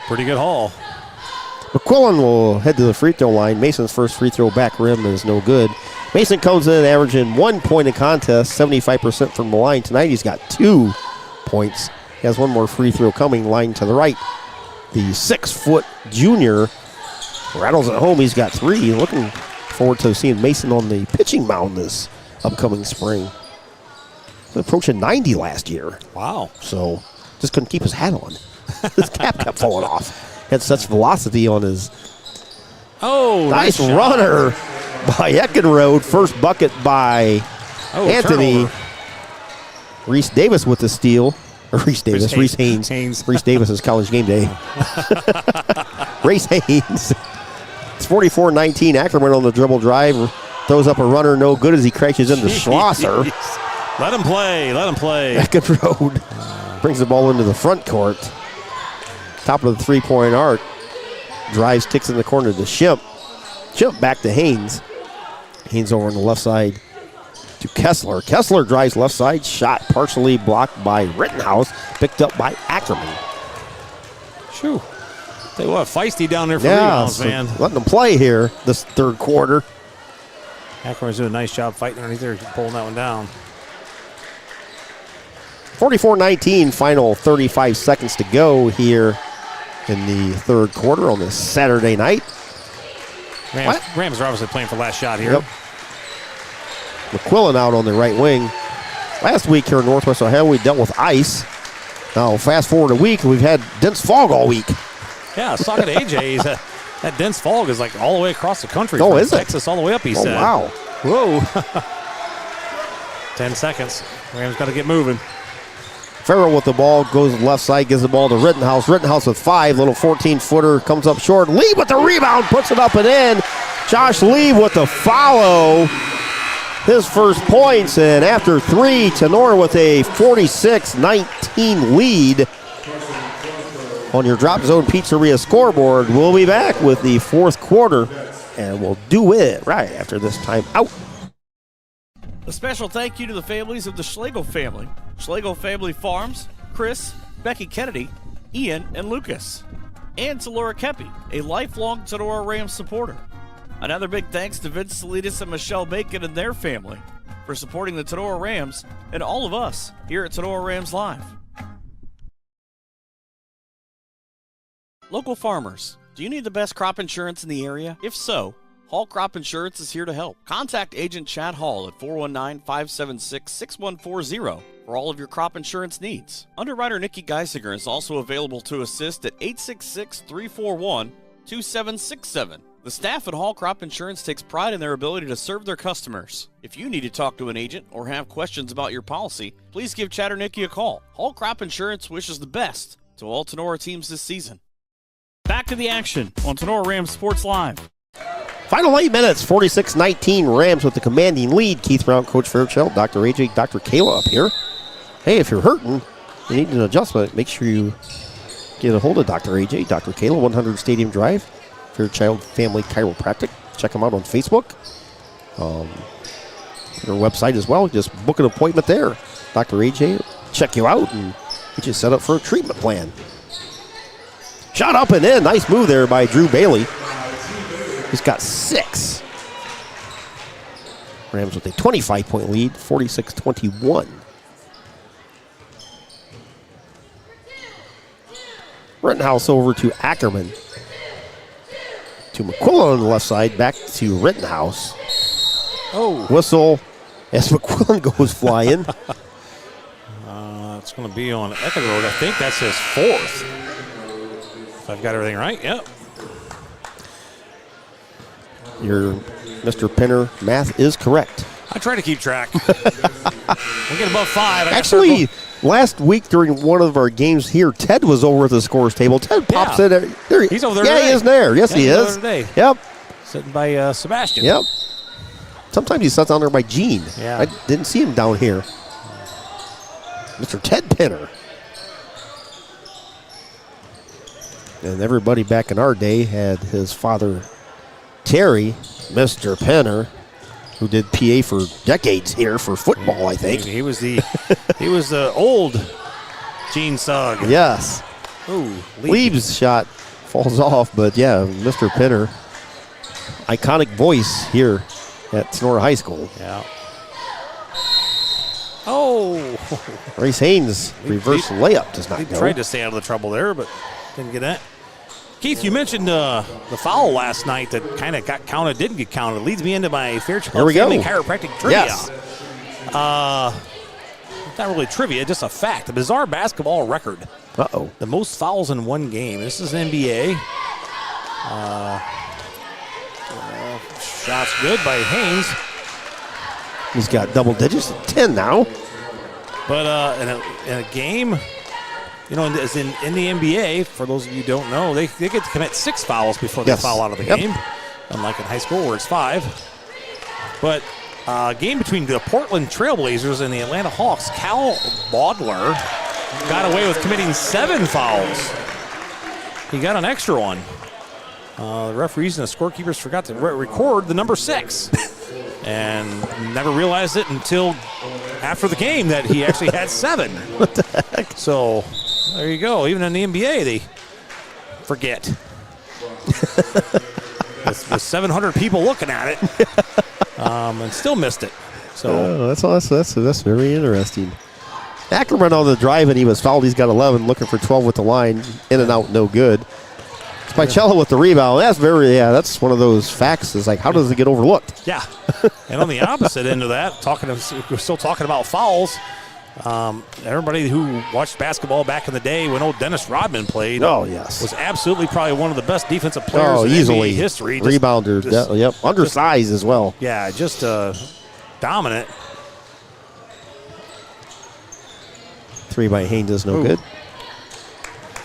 Pretty good haul. McQuillan will head to the free throw line. Mason's first free throw back rim is no good. Mason comes in averaging 1 point in contest, 75% from the line. Tonight he's got 2 points. He has one more free throw coming, line to the right. The 6-foot junior rattles at home. He's got 3. Looking forward to seeing Mason on the pitching mound this upcoming spring. He's approaching 90 last year. Wow. So just couldn't keep his hat on. His cap kept falling off. Had such velocity on his nice runner by Eckenrode. First bucket by Anthony. Turnover. Reese Davis with the steal. Or Reese Haynes. Reese Davis is college game day. Reese Haynes. It's 44-19. Ackerman on the dribble drive. Throws up a runner, no good as he crashes into Schlosser. Let him play. Eckenrode brings the ball into the front court. Top of the three-point arc. Drives, kicks in the corner to Shimp. Shimp back to Haynes. Haynes over on the left side to Kessler. Kessler drives left side. Shot partially blocked by Rittenhouse. Picked up by Ackerman. Shoo. Tell you what, feisty down there for rebounds, man. Letting them play here this third quarter. Ackerman's doing a nice job fighting underneath there, pulling that one down. 44-19, final 35 seconds to go here in the third quarter on this Saturday night. Rams are obviously playing for last shot here. Yep. McQuillan out on the right wing. Last week here in Northwest Ohio, we dealt with ice. Now, fast forward a week, we've had dense fog all week. Yeah, I was talking to AJ. That dense fog is like all the way across the country. Oh, from is it? Texas all the way up, he said. Wow. Whoa. 10 seconds. Rams got to get moving. Farrell with the ball, goes left side, gives the ball to Rittenhouse. Rittenhouse with 5, little 14-footer, comes up short. Lee with the rebound, puts it up and in. Josh Lee with the follow. His first points, and after 3, Tinora with a 46-19 lead on your Drop Zone Pizzeria scoreboard. We'll be back with the fourth quarter, and we'll do it right after this time out. A special thank you to the families of the Schlegel family. Schlegel Family Farms, Chris, Becky Kennedy, Ian, and Lucas. And to Laura Kepi, a lifelong Tinora Rams supporter. Another big thanks to Vince Salinas and Michelle Bacon and their family for supporting the Tinora Rams and all of us here at Tinora Rams Live. Local farmers, do you need the best crop insurance in the area? If so, Hall Crop Insurance is here to help. Contact Agent Chad Hall at 419-576-6140 for all of your crop insurance needs. Underwriter Nikki Geisinger is also available to assist at 866-341-2767. The staff at Hall Crop Insurance takes pride in their ability to serve their customers. If you need to talk to an agent or have questions about your policy, please give Chad or Nikki a call. Hall Crop Insurance wishes the best to all Tinora teams this season. Back to the action on Tinora Rams Sports Live. Final 8 minutes, 46-19, Rams with the commanding lead. Keith Brown, Coach Fairchild, Dr. AJ, Dr. Kayla up here. Hey, if you're hurting, you need an adjustment, make sure you get a hold of Dr. AJ, Dr. Kayla, 100 Stadium Drive, Fairchild Family Chiropractic. Check them out on Facebook. Their website as well. Just book an appointment there. Dr. AJ will check you out and get you set up for a treatment plan. Shot up and in. Nice move there by Drew Bailey. He's got 6. Rams with a 25-point lead, 46-21. Rittenhouse over to Ackerman. To McQuillan on the left side, back to Rittenhouse. Oh. Whistle as McQuillan goes flying. It's going to be on Eckenrode. I think that's his 4th. If I've got everything right, yep. Your Mr. Penner math is correct. I try to keep track. We get above 5. Actually, Last week during one of our games here, Ted was over at the scores table. Ted pops in there. He's over there Yeah, today. he is there. Yes, he he's is. over today. Yep. Sitting by Sebastian. Yep. Sometimes he sits down there by Gene. Yeah. I didn't see him down here. Mr. Ted Pinner. And everybody back in our day had his father, Terry, Mr. Pinner, who did PA for decades here for football, I think. He was the old Gene Sugg. Yes. Ooh, Leaves shot falls off, but yeah, Mr. Pinner, iconic voice here at Tinora High School. Yeah. Oh. Race Haynes reverse layup does not He go. tried to stay out of the trouble there, but didn't get that. Keith, you mentioned the foul last night that kind of got counted, didn't get counted. It leads me into my Here we go. Family Chiropractic trivia. Yes. It's not really trivia, just a fact. The bizarre basketball record. Uh-oh. The most fouls in one game. This is NBA. Shots good by Haynes. He's got double digits, 10 now. But in a game, you know, as in the NBA, for those of you who don't know, they get to commit 6 fouls before they Yes. foul out of the Yep. game, unlike in high school where it's 5. But game between the Portland Trailblazers and the Atlanta Hawks, Cal Baudler got away with committing 7 fouls. He got an extra one. The referees and the scorekeepers forgot to record the number 6 and never realized it until after the game that he actually had 7. What the heck? So there you go. Even in the NBA, they forget. With 700 people looking at it, and still missed it. So That's very interesting. Ackerman on the drive, and he was fouled. He's got 11, looking for 12 with the line. In and out, no good. Spicello with the rebound. That's one of those facts. Is like, how does it get overlooked? yeah. And on the opposite end of that, we're still talking about fouls. Everybody who watched basketball back in the day when old Dennis Rodman played, Oh, yes. was absolutely probably one of the best defensive players in easily. NBA history. Rebounder. Yep. Undersized as well. Yeah, just dominant. 3 by Haynes is no Ooh. good.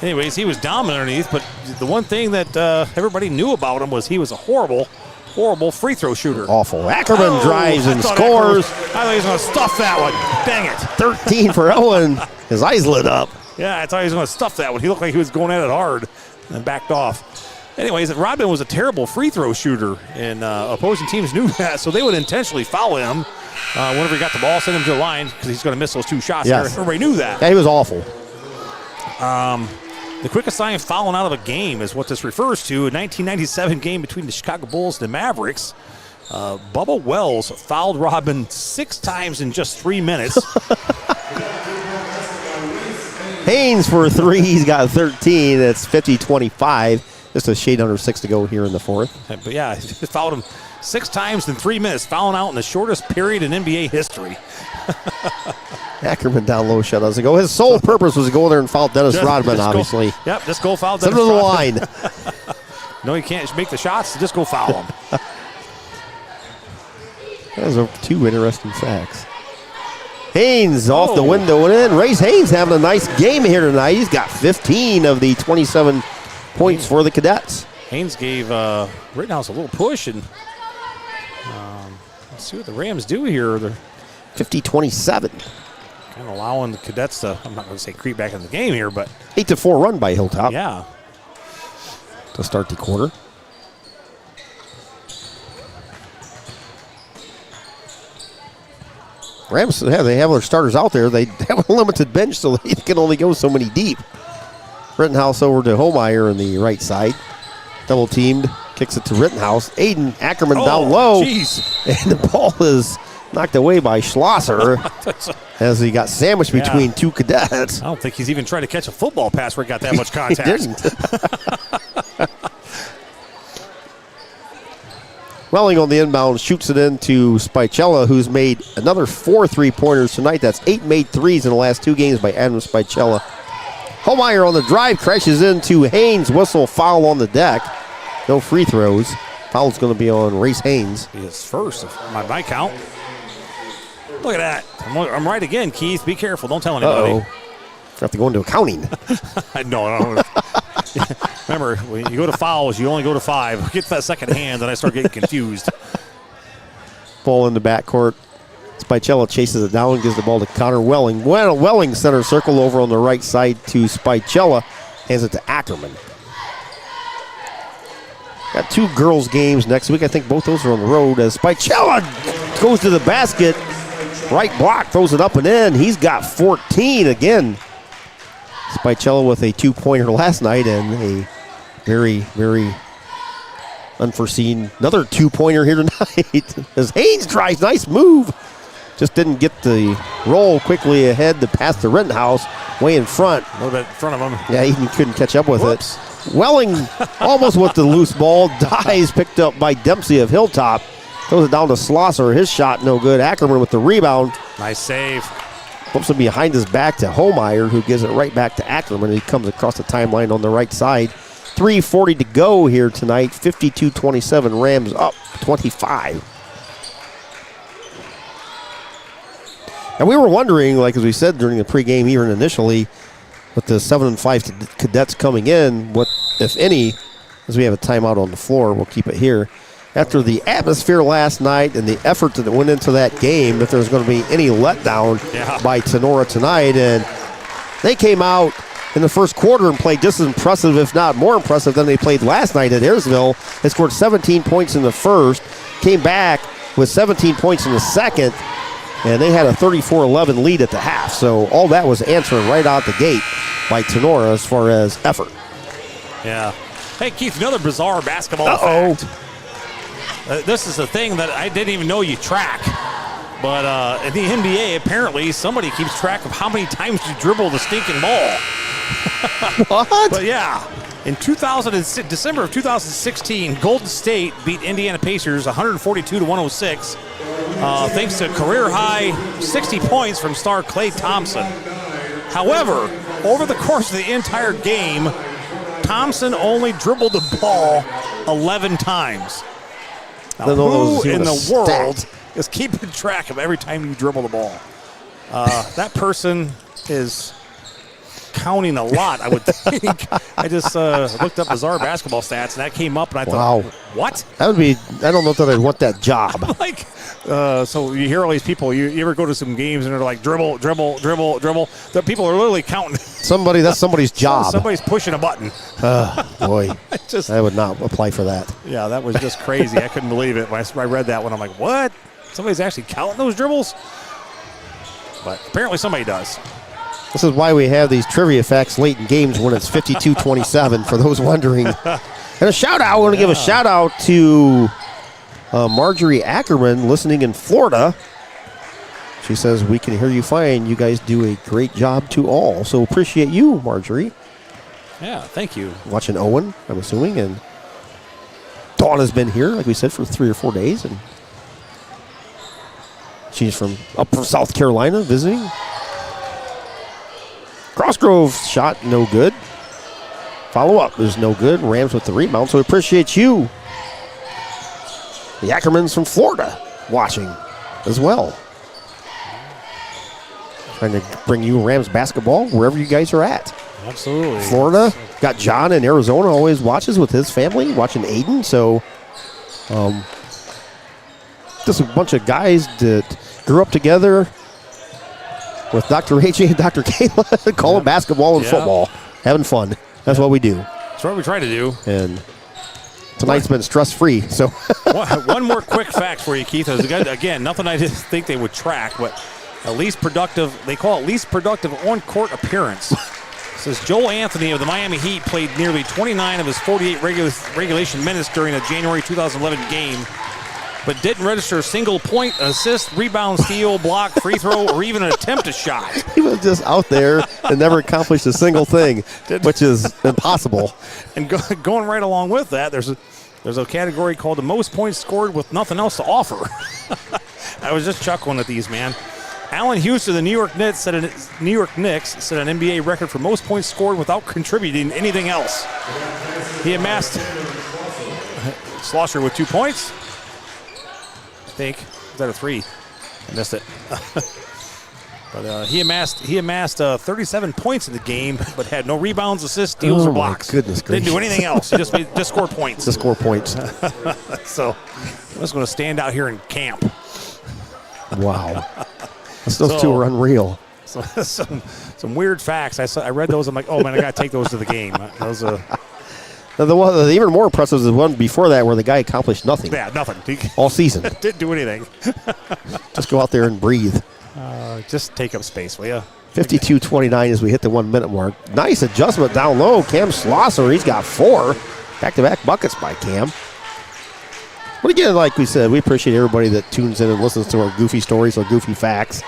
Anyways, he was dominant underneath, but the one thing that everybody knew about him was he was a horrible free throw shooter. Awful. Ackerman drives and scores. I thought he was going to stuff that one. Dang it. 13 for Owen. His eyes lit up. Yeah, I thought he was going to stuff that one. He looked like he was going at it hard and backed off. Anyways, Rodman was a terrible free throw shooter, and opposing teams knew that, so they would intentionally foul him whenever he got the ball, send him to the line because he's going to miss those 2 shots. Yes. Everybody knew that. Yeah, he was awful. The quickest time fouling out of a game is what this refers to. A 1997 game between the Chicago Bulls and the Mavericks. Bubba Wells fouled Rodman 6 times in just 3 minutes. Haynes for 3. He's got 13. That's 50-25. Just a shade under 6 to go here in the 4th. But yeah, he fouled him 6 times in 3 minutes, fouling out in the shortest period in NBA history. Ackerman down low shot doesn't go. His sole purpose was to go there and foul Dennis Rodman, obviously. Just go foul Send Dennis him to the Rodman. line. No, you can't make the shots. Just go foul him. Those are 2 interesting facts. Haynes off the window and in. Race Haynes having a nice game here tonight. He's got 15 of the 27 points for the Cadets. Haynes gave Rittenhouse a little push, and let's see what the Rams do here. They're 50-27. kind of allowing the Cadets to, I'm not going to say creep back in the game here, but 8-4 run by Hilltop yeah. to start the quarter. Rams, they have their starters out there. They have a limited bench, so they can only go so many deep. Rittenhouse over to Homeyer on the right side. Double teamed, kicks it to Rittenhouse. Aiden Ackerman down low. Jeez. And the ball is knocked away by Schlosser as he got sandwiched between 2 Cadets. I don't think he's even tried to catch a football pass where he got that much contact. He didn't. Welling on the inbound shoots it into Spicella, who's made another 4 3-pointers tonight. That's 8 made threes in the last 2 games by Adam Spicella. Homeyer on the drive crashes into Haynes. Whistle foul on the deck. No free throws. Foul's going to be on Race Haynes. He is first, by my count. Look at that. I'm right again, Keith. Be careful. Don't tell anybody. Uh-oh. Have to go into accounting. No. Remember, when you go to fouls, you only go to 5. Get to that second hand, and I start getting confused. Ball in the backcourt. Spicella chases it down, gives the ball to Connor Welling. Welling center circle over on the right side to Spicella. Hands it to Ackerman. Got 2 girls games next week. I think both those are on the road as Spicella goes to the basket. Right block, throws it up and in. He's got 14 again. Spicella with a 2-pointer last night and a very, very unforeseen another 2-pointer here tonight. As Haynes tries, nice move. Just didn't get the roll quickly ahead to pass the Rittenhouse way in front. A little bit in front of him. Yeah, he couldn't catch up with Whoops. it. Welling almost with the loose ball. Dies picked up by Dempsey of Hilltop. Throws it down to Schlosser. His shot no good. Ackerman with the rebound. Nice save. Flips it behind his back to Homeyer, who gives it right back to Ackerman. He comes across the timeline on the right side. 3:40 to go here tonight. 52-27. Rams up 25. And we were wondering, like as we said during the pregame, even initially, with the 7-5 Cadets coming in, what, if any, as we have a timeout on the floor, we'll keep it here. After the atmosphere last night and the effort that went into that game, if there's going to be any letdown by Tinora tonight. And they came out in the first quarter and played just as impressive, if not more impressive, than they played last night at Ayersville. They scored 17 points in the first, came back with 17 points in the second, and they had a 34-11 lead at the half. So all that was answered right out the gate by Tinora as far as effort. Yeah. Hey, Keith, another bizarre basketball fact. This is a thing that I didn't even know you track. But in the NBA, apparently, somebody keeps track of how many times you dribble the stinking ball. What? But yeah, in December of 2016, Golden State beat Indiana Pacers 142-106, thanks to career-high 60 points from star Klay Thompson. However, over the course of the entire game, Thompson only dribbled the ball 11 times. Now, who in the world is keeping track of every time you dribble the ball? That person is counting a lot, I would think. I just looked up bizarre basketball stats, and that came up, and I thought, what? That would be, I don't know that I'd want that job. Like, so you hear all these people, you ever go to some games, and they're like, dribble, dribble, dribble, dribble. The people are literally counting. That's somebody's job. Somebody's pushing a button. Boy, I would not apply for that. Yeah, that was just crazy. I couldn't believe it. When I read that one, I'm like, what? Somebody's actually counting those dribbles? But apparently somebody does. This is why we have these trivia facts late in games when it's 52-27, for those wondering. And a shout-out, I want to give a shout-out to Marjorie Ackerman, listening in Florida. She says, we can hear you fine. You guys do a great job to all. So appreciate you, Marjorie. Yeah, thank you. Watching Owen, I'm assuming. And Dawn has been here, like we said, for 3 or 4 days. And she's up from South Carolina visiting. Crossgrove's shot, no good. Follow-up is no good. Rams with the rebound, so we appreciate you. The Ackermans from Florida watching as well. Trying to bring you Rams basketball wherever you guys are at. Absolutely. Florida, got John in Arizona, always watches with his family, watching Aiden. So just a bunch of guys that grew up together with Dr. AJ and Dr. Kayla, calling basketball and football, having fun. That's what we do. That's what we try to do. And tonight's been stress-free. So one more quick fact for you, Keith. Again, nothing I didn't think they would track, but least productive, they call it least productive on-court appearance. It says Joel Anthony of the Miami Heat played nearly 29 of his 48 regulation minutes during a January 2011 game, but didn't register a single point, assist, rebound, steal, block, free throw, or even attempt a shot. He was just out there and never accomplished a single thing, which is impossible. And going right along with that, there's a category called the most points scored with nothing else to offer. I was just chuckling at these, man. Allen Houston, the New York Knicks, set an NBA record for most points scored without contributing anything else. He amassed Schlosser with 2 points. I think. Is that a 3? I missed it. But he amassed 37 points in the game, but had no rebounds, assists, steals, or blocks. Goodness gracious. Didn't do anything else. He just scored points. Just score points. So I'm just going to stand out here in camp. Wow. Those two are unreal. So, some weird facts. I read those. I'm like, oh, man, I got to take those to the game. Those Now, the even more impressive is the one before that where the guy accomplished nothing. Yeah, nothing. All season. Didn't do anything. Just go out there and breathe. Just take up space, will you? 52-29 as we hit the 1 minute mark. Nice adjustment down low. Cam Schlosser, he's got 4 back-to-back buckets by Cam. But again, like we said, we appreciate everybody that tunes in and listens to our goofy stories, our goofy facts.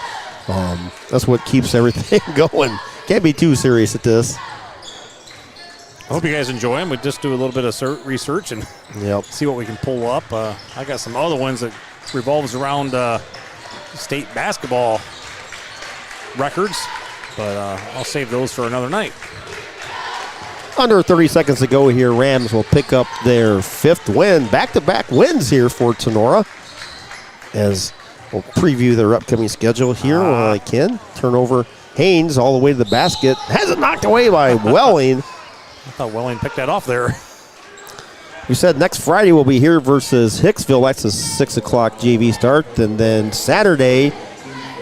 That's what keeps everything going. Can't be too serious at this. I hope you guys enjoy them. We just do a little bit of research and see what we can pull up. I got some other ones that revolves around state basketball records, but I'll save those for another night. Under 30 seconds to go here, Rams will pick up their 5th win. Back-to-back wins here for Tinora. As we'll preview their upcoming schedule here while I can. Turnover, Haynes all the way to the basket. Has it knocked away by Welling. I thought Welling picked that off there. We said next Friday we'll be here versus Hicksville. That's a 6 o'clock JV start. And then Saturday,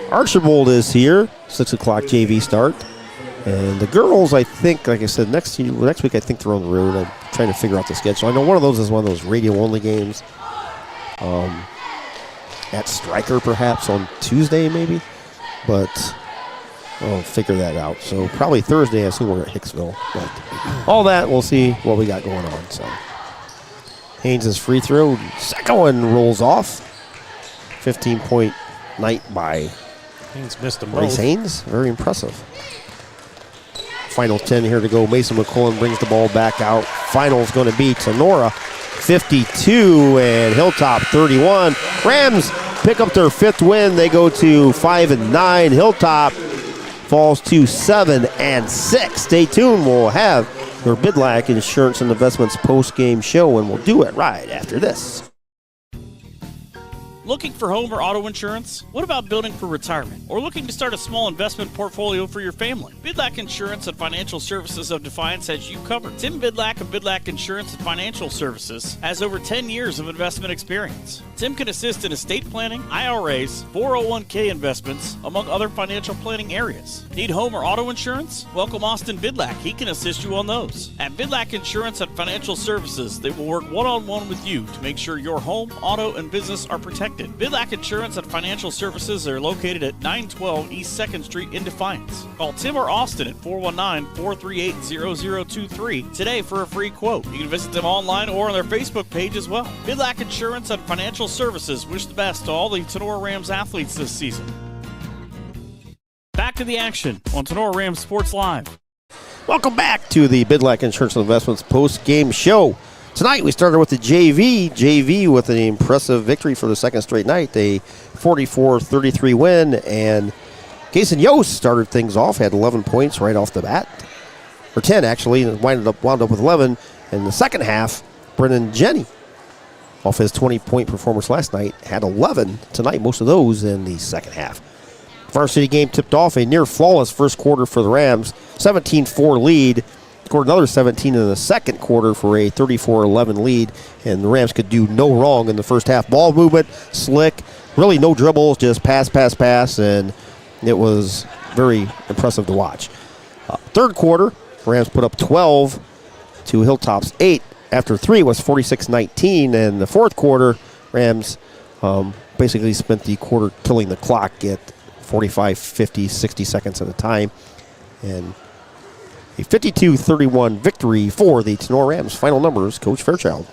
Archibald is here, 6 o'clock JV start. And the girls, I think, like I said, next week I think they're on the road. I'm trying to figure out the schedule. I know one of those is one of those radio-only games. At Stryker, perhaps, on Tuesday, maybe. But I'll figure that out. So probably Thursday, I assume we're at Hicksville. But all that, we'll see what we got going on. So Haynes' free throw. Second one rolls off. 15-point night by Haynes missed them Bryce both. Haynes. Very impressive. Final 10 here to go. Mason McCullen brings the ball back out. Final's going to be Tinora 52 and Hilltop 31. Rams pick up their 5th win. They go to 5-9. Hilltop falls to 7-6. Stay tuned. We'll have your Bidlack Insurance and Investments post-game show, and we'll do it right after this. Looking for home or auto insurance? What about building for retirement? Or looking to start a small investment portfolio for your family? Bidlack Insurance and Financial Services of Defiance has you covered. Tim Bidlack of Bidlack Insurance and Financial Services has over 10 years of investment experience. Tim can assist in estate planning, IRAs, 401k investments, among other financial planning areas. Need home or auto insurance? Welcome Austin Bidlack. He can assist you on those. At Bidlack Insurance and Financial Services, they will work one-on-one with you to make sure your home, auto, and business are protected. Bidlack Insurance and Financial Services are located at 912 East 2nd Street in Defiance. Call Tim or Austin at 419-438-0023 today for a free quote. You can visit them online or on their Facebook page as well. Bidlack Insurance and Financial Services wish the best to all the Tinora Rams athletes this season. Back to the action on Tinora Rams Sports Live. Welcome back to the Bidlack Insurance and Investments post-game show. Tonight we started with the JV with an impressive victory for the second straight night, a 44-33 win, and Kason Yost started things off, had 11 points right off the bat, or 10 actually, and wound up with 11. In the second half, Brennan Jenny, off his 20-point performance last night, had 11 tonight, most of those in the second half. Varsity game tipped off a near flawless first quarter for the Rams, 17-4 lead. Scored another 17 in the second quarter for a 34-11 lead, and the Rams could do no wrong in the first half. Ball movement, slick, really no dribbles, just pass, and it was very impressive to watch. Third quarter, Rams put up 12 to Hilltop's 8. After 3 was 46-19, and the fourth quarter, Rams basically spent the quarter killing the clock at 45, 50, 60 seconds at a time, and a 52-31 victory for the Tinora Rams. Final numbers, Coach Fairchild.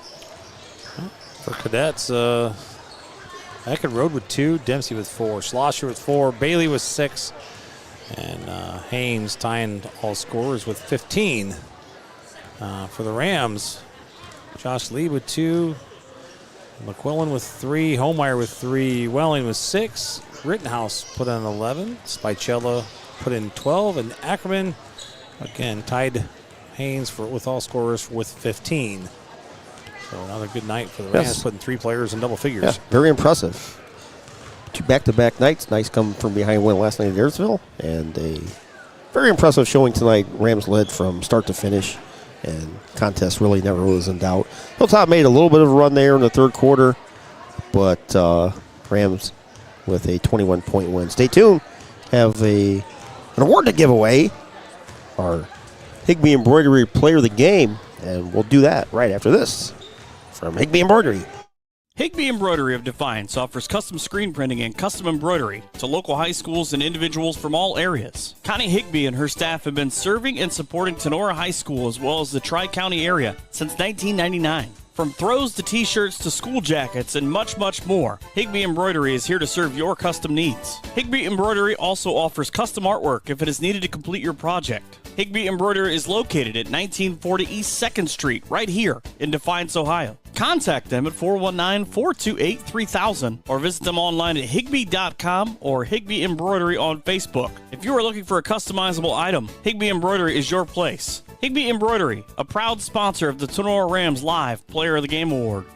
For Cadets, Eckerd Road with 2, Dempsey with 4, Schlosser with 4, Bailey with 6, and Haynes tying all scorers with 15. For the Rams, Josh Lee with 2, McQuillan with 3, Holmeyer with 3, Welling with 6, Rittenhouse put in 11, Spicella put in 12, and Ackerman again tied Haynes with all scorers with 15. So another good night for the Rams, putting 3 players in double figures. Yeah, very impressive. 2 back-to-back nights. Nice come from behind win last night at Ayersville. And a very impressive showing tonight. Rams led from start to finish. And contest really never was in doubt. Hilltop made a little bit of a run there in the third quarter. But Rams with a 21-point win. Stay tuned. Have an award to give away. Our Higbee Embroidery Player of the Game. And we'll do that right after this from Higbee Embroidery. Higbee Embroidery of Defiance offers custom screen printing and custom embroidery to local high schools and individuals from all areas. Connie Higbee and her staff have been serving and supporting Tinora High School as well as the Tri-County area since 1999. From throws to t-shirts to school jackets and much, much more, Higbee Embroidery is here to serve your custom needs. Higbee Embroidery also offers custom artwork if it is needed to complete your project. Higbee Embroidery is located at 1940 East 2nd Street, right here in Defiance, Ohio. Contact them at 419-428-3000 or visit them online at higbee.com or Higbee Embroidery on Facebook. If you are looking for a customizable item, Higbee Embroidery is your place. Higbee Embroidery, a proud sponsor of the Tinora Rams Live Player of the Game Award.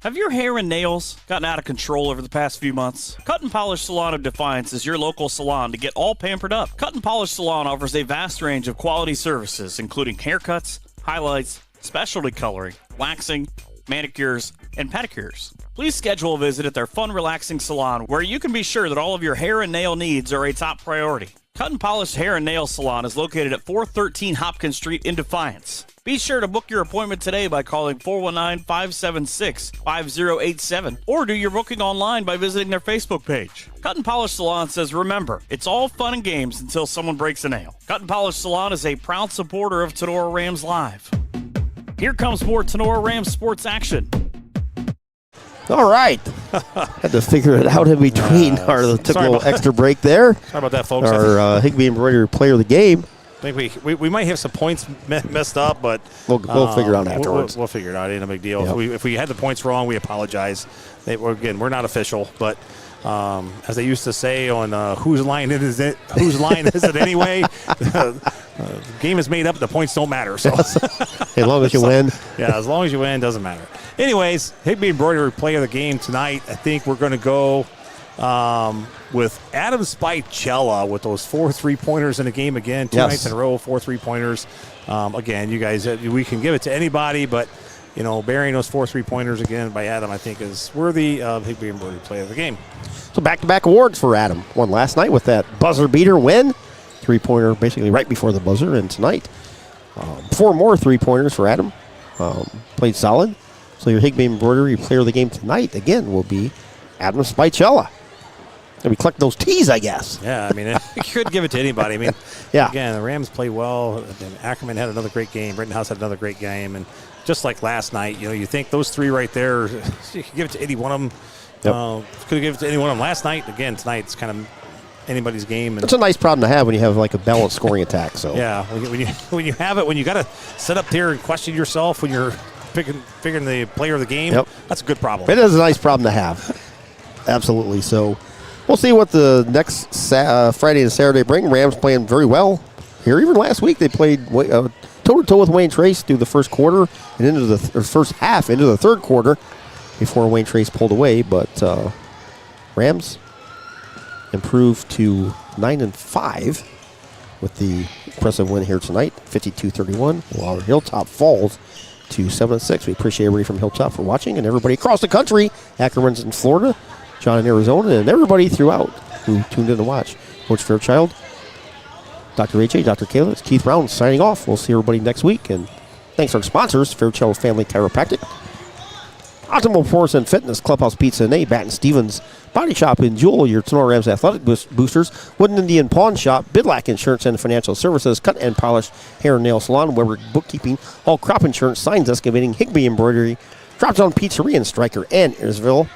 Have your hair and nails gotten out of control over the past few months? Cut and Polish Salon of Defiance is your local salon to get all pampered up. Cut and Polish Salon offers a vast range of quality services, including haircuts, highlights, specialty coloring, waxing, manicures, and pedicures. Please schedule a visit at their fun, relaxing salon where you can be sure that all of your hair and nail needs are a top priority. Cut and Polish Hair and Nail Salon is located at 413 Hopkins Street in Defiance. Be sure to book your appointment today by calling 419-576-5087 or do your booking online by visiting their Facebook page. Cut and Polish Salon says, remember, it's all fun and games until someone breaks a nail. Cut and Polish Salon is a proud supporter of Tinora Rams Live. Here comes more Tinora Rams sports action. All right. Had to figure it out in between. Took a little extra break there. Sorry about that, folks. Our Higbee Embroidery Player of the Game. I think we might have some points messed up, but we'll figure it out afterwards. We'll figure it out. It ain't a big deal. Yep. If we had the points wrong, we apologize. We're not official, but as they used to say on whose line is it anyway? The game is made up. The points don't matter. So as long as you win. Yeah, as long as you win, doesn't matter. Anyways, Higbee Embroidery Player of the Game tonight. I think we're going to go with Adam Spicella with those 4 3-pointers in the game again. Two nights in a row, 4 3-pointers. Again, you guys, we can give it to anybody, but burying those 4 3-pointers again by Adam, I think, is worthy of Higbee Embroidery Player of the Game. So back-to-back awards for Adam. Won last night with that buzzer beater win. 3-pointer basically right before the buzzer, and tonight 4 more 3-pointers for Adam. Played solid. So your Higbee Embroidery Player of the Game tonight, again, will be Adam Spicella. And we collect those T's, I guess. Yeah, I mean, you could give it to anybody. I mean, yeah. Again, the Rams played well. Ackerman had another great game. Rittenhouse had another great game. And just like last night, you think those 3 right there, you could give it to any one of them. Could have given it to any one of them last night. Again, tonight it's kind of anybody's game. And it's a nice problem to have when you have like a balanced scoring attack. So yeah, when you have it, when you got to sit up there and question yourself when you're figuring the player of the game, that's a good problem. It is a nice problem to have. Absolutely. So we'll see what the next Friday and Saturday bring. Rams playing very well here. Even last week they played toe-to-toe with Wayne Trace through the first quarter and into the first half into the third quarter before Wayne Trace pulled away. But Rams improved to 9-5 with the impressive win here tonight, 52-31, while Hilltop falls to 7-6. We appreciate everybody from Hilltop for watching and everybody across the country, Ackerman's in Florida, John in Arizona, and everybody throughout who tuned in to watch. Coach Fairchild, Dr. AJ, Dr. Kayla, it's Keith Brown signing off. We'll see everybody next week. And thanks to our sponsors, Fairchild Family Chiropractic, Optimal Performance and Fitness, Clubhouse Pizza and A, Baton Stevens, Body Shop in Jewel, your Tinora Rams Athletic Boosters, Wooden Indian Pawn Shop, Bidlack Insurance and Financial Services, Cut and Polish Hair and Nail Salon, Weber Bookkeeping, All Crop Insurance, Signs Excavating, Higbee Embroidery, Drop Zone Pizzeria in Stryker and Ayersville,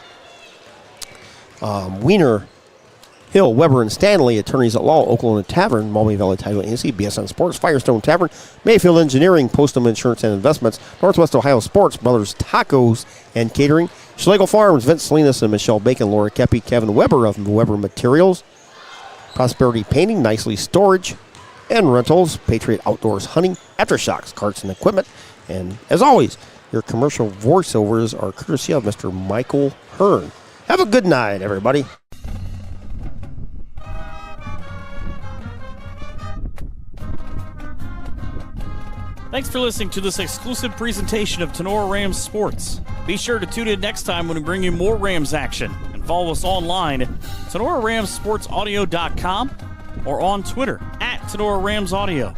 Wiener, Hill, Weber, and Stanley, Attorneys at Law, Oklahoma Tavern, Maumee Valley Title Agency, BSN Sports, Firestone Tavern, Mayfield Engineering, Postum Insurance and Investments, Northwest Ohio Sports, Brothers Tacos and Catering, Schlegel Farms, Vince Salinas and Michelle Bacon, Laura Kepi, Kevin Weber of Weber Materials, Prosperity Painting, Nicely Storage and Rentals, Patriot Outdoors Hunting, Aftershocks, Carts and Equipment, and as always, Your commercial voiceovers are courtesy of Mr. Michael Hearn. Have a good night, everybody. Thanks for listening to this exclusive presentation of Tinora Rams Sports. Be sure to tune in next time when we bring you more Rams action. And follow us online at TenoraRamsSportsAudio.com or on Twitter at Tinora Rams Audio.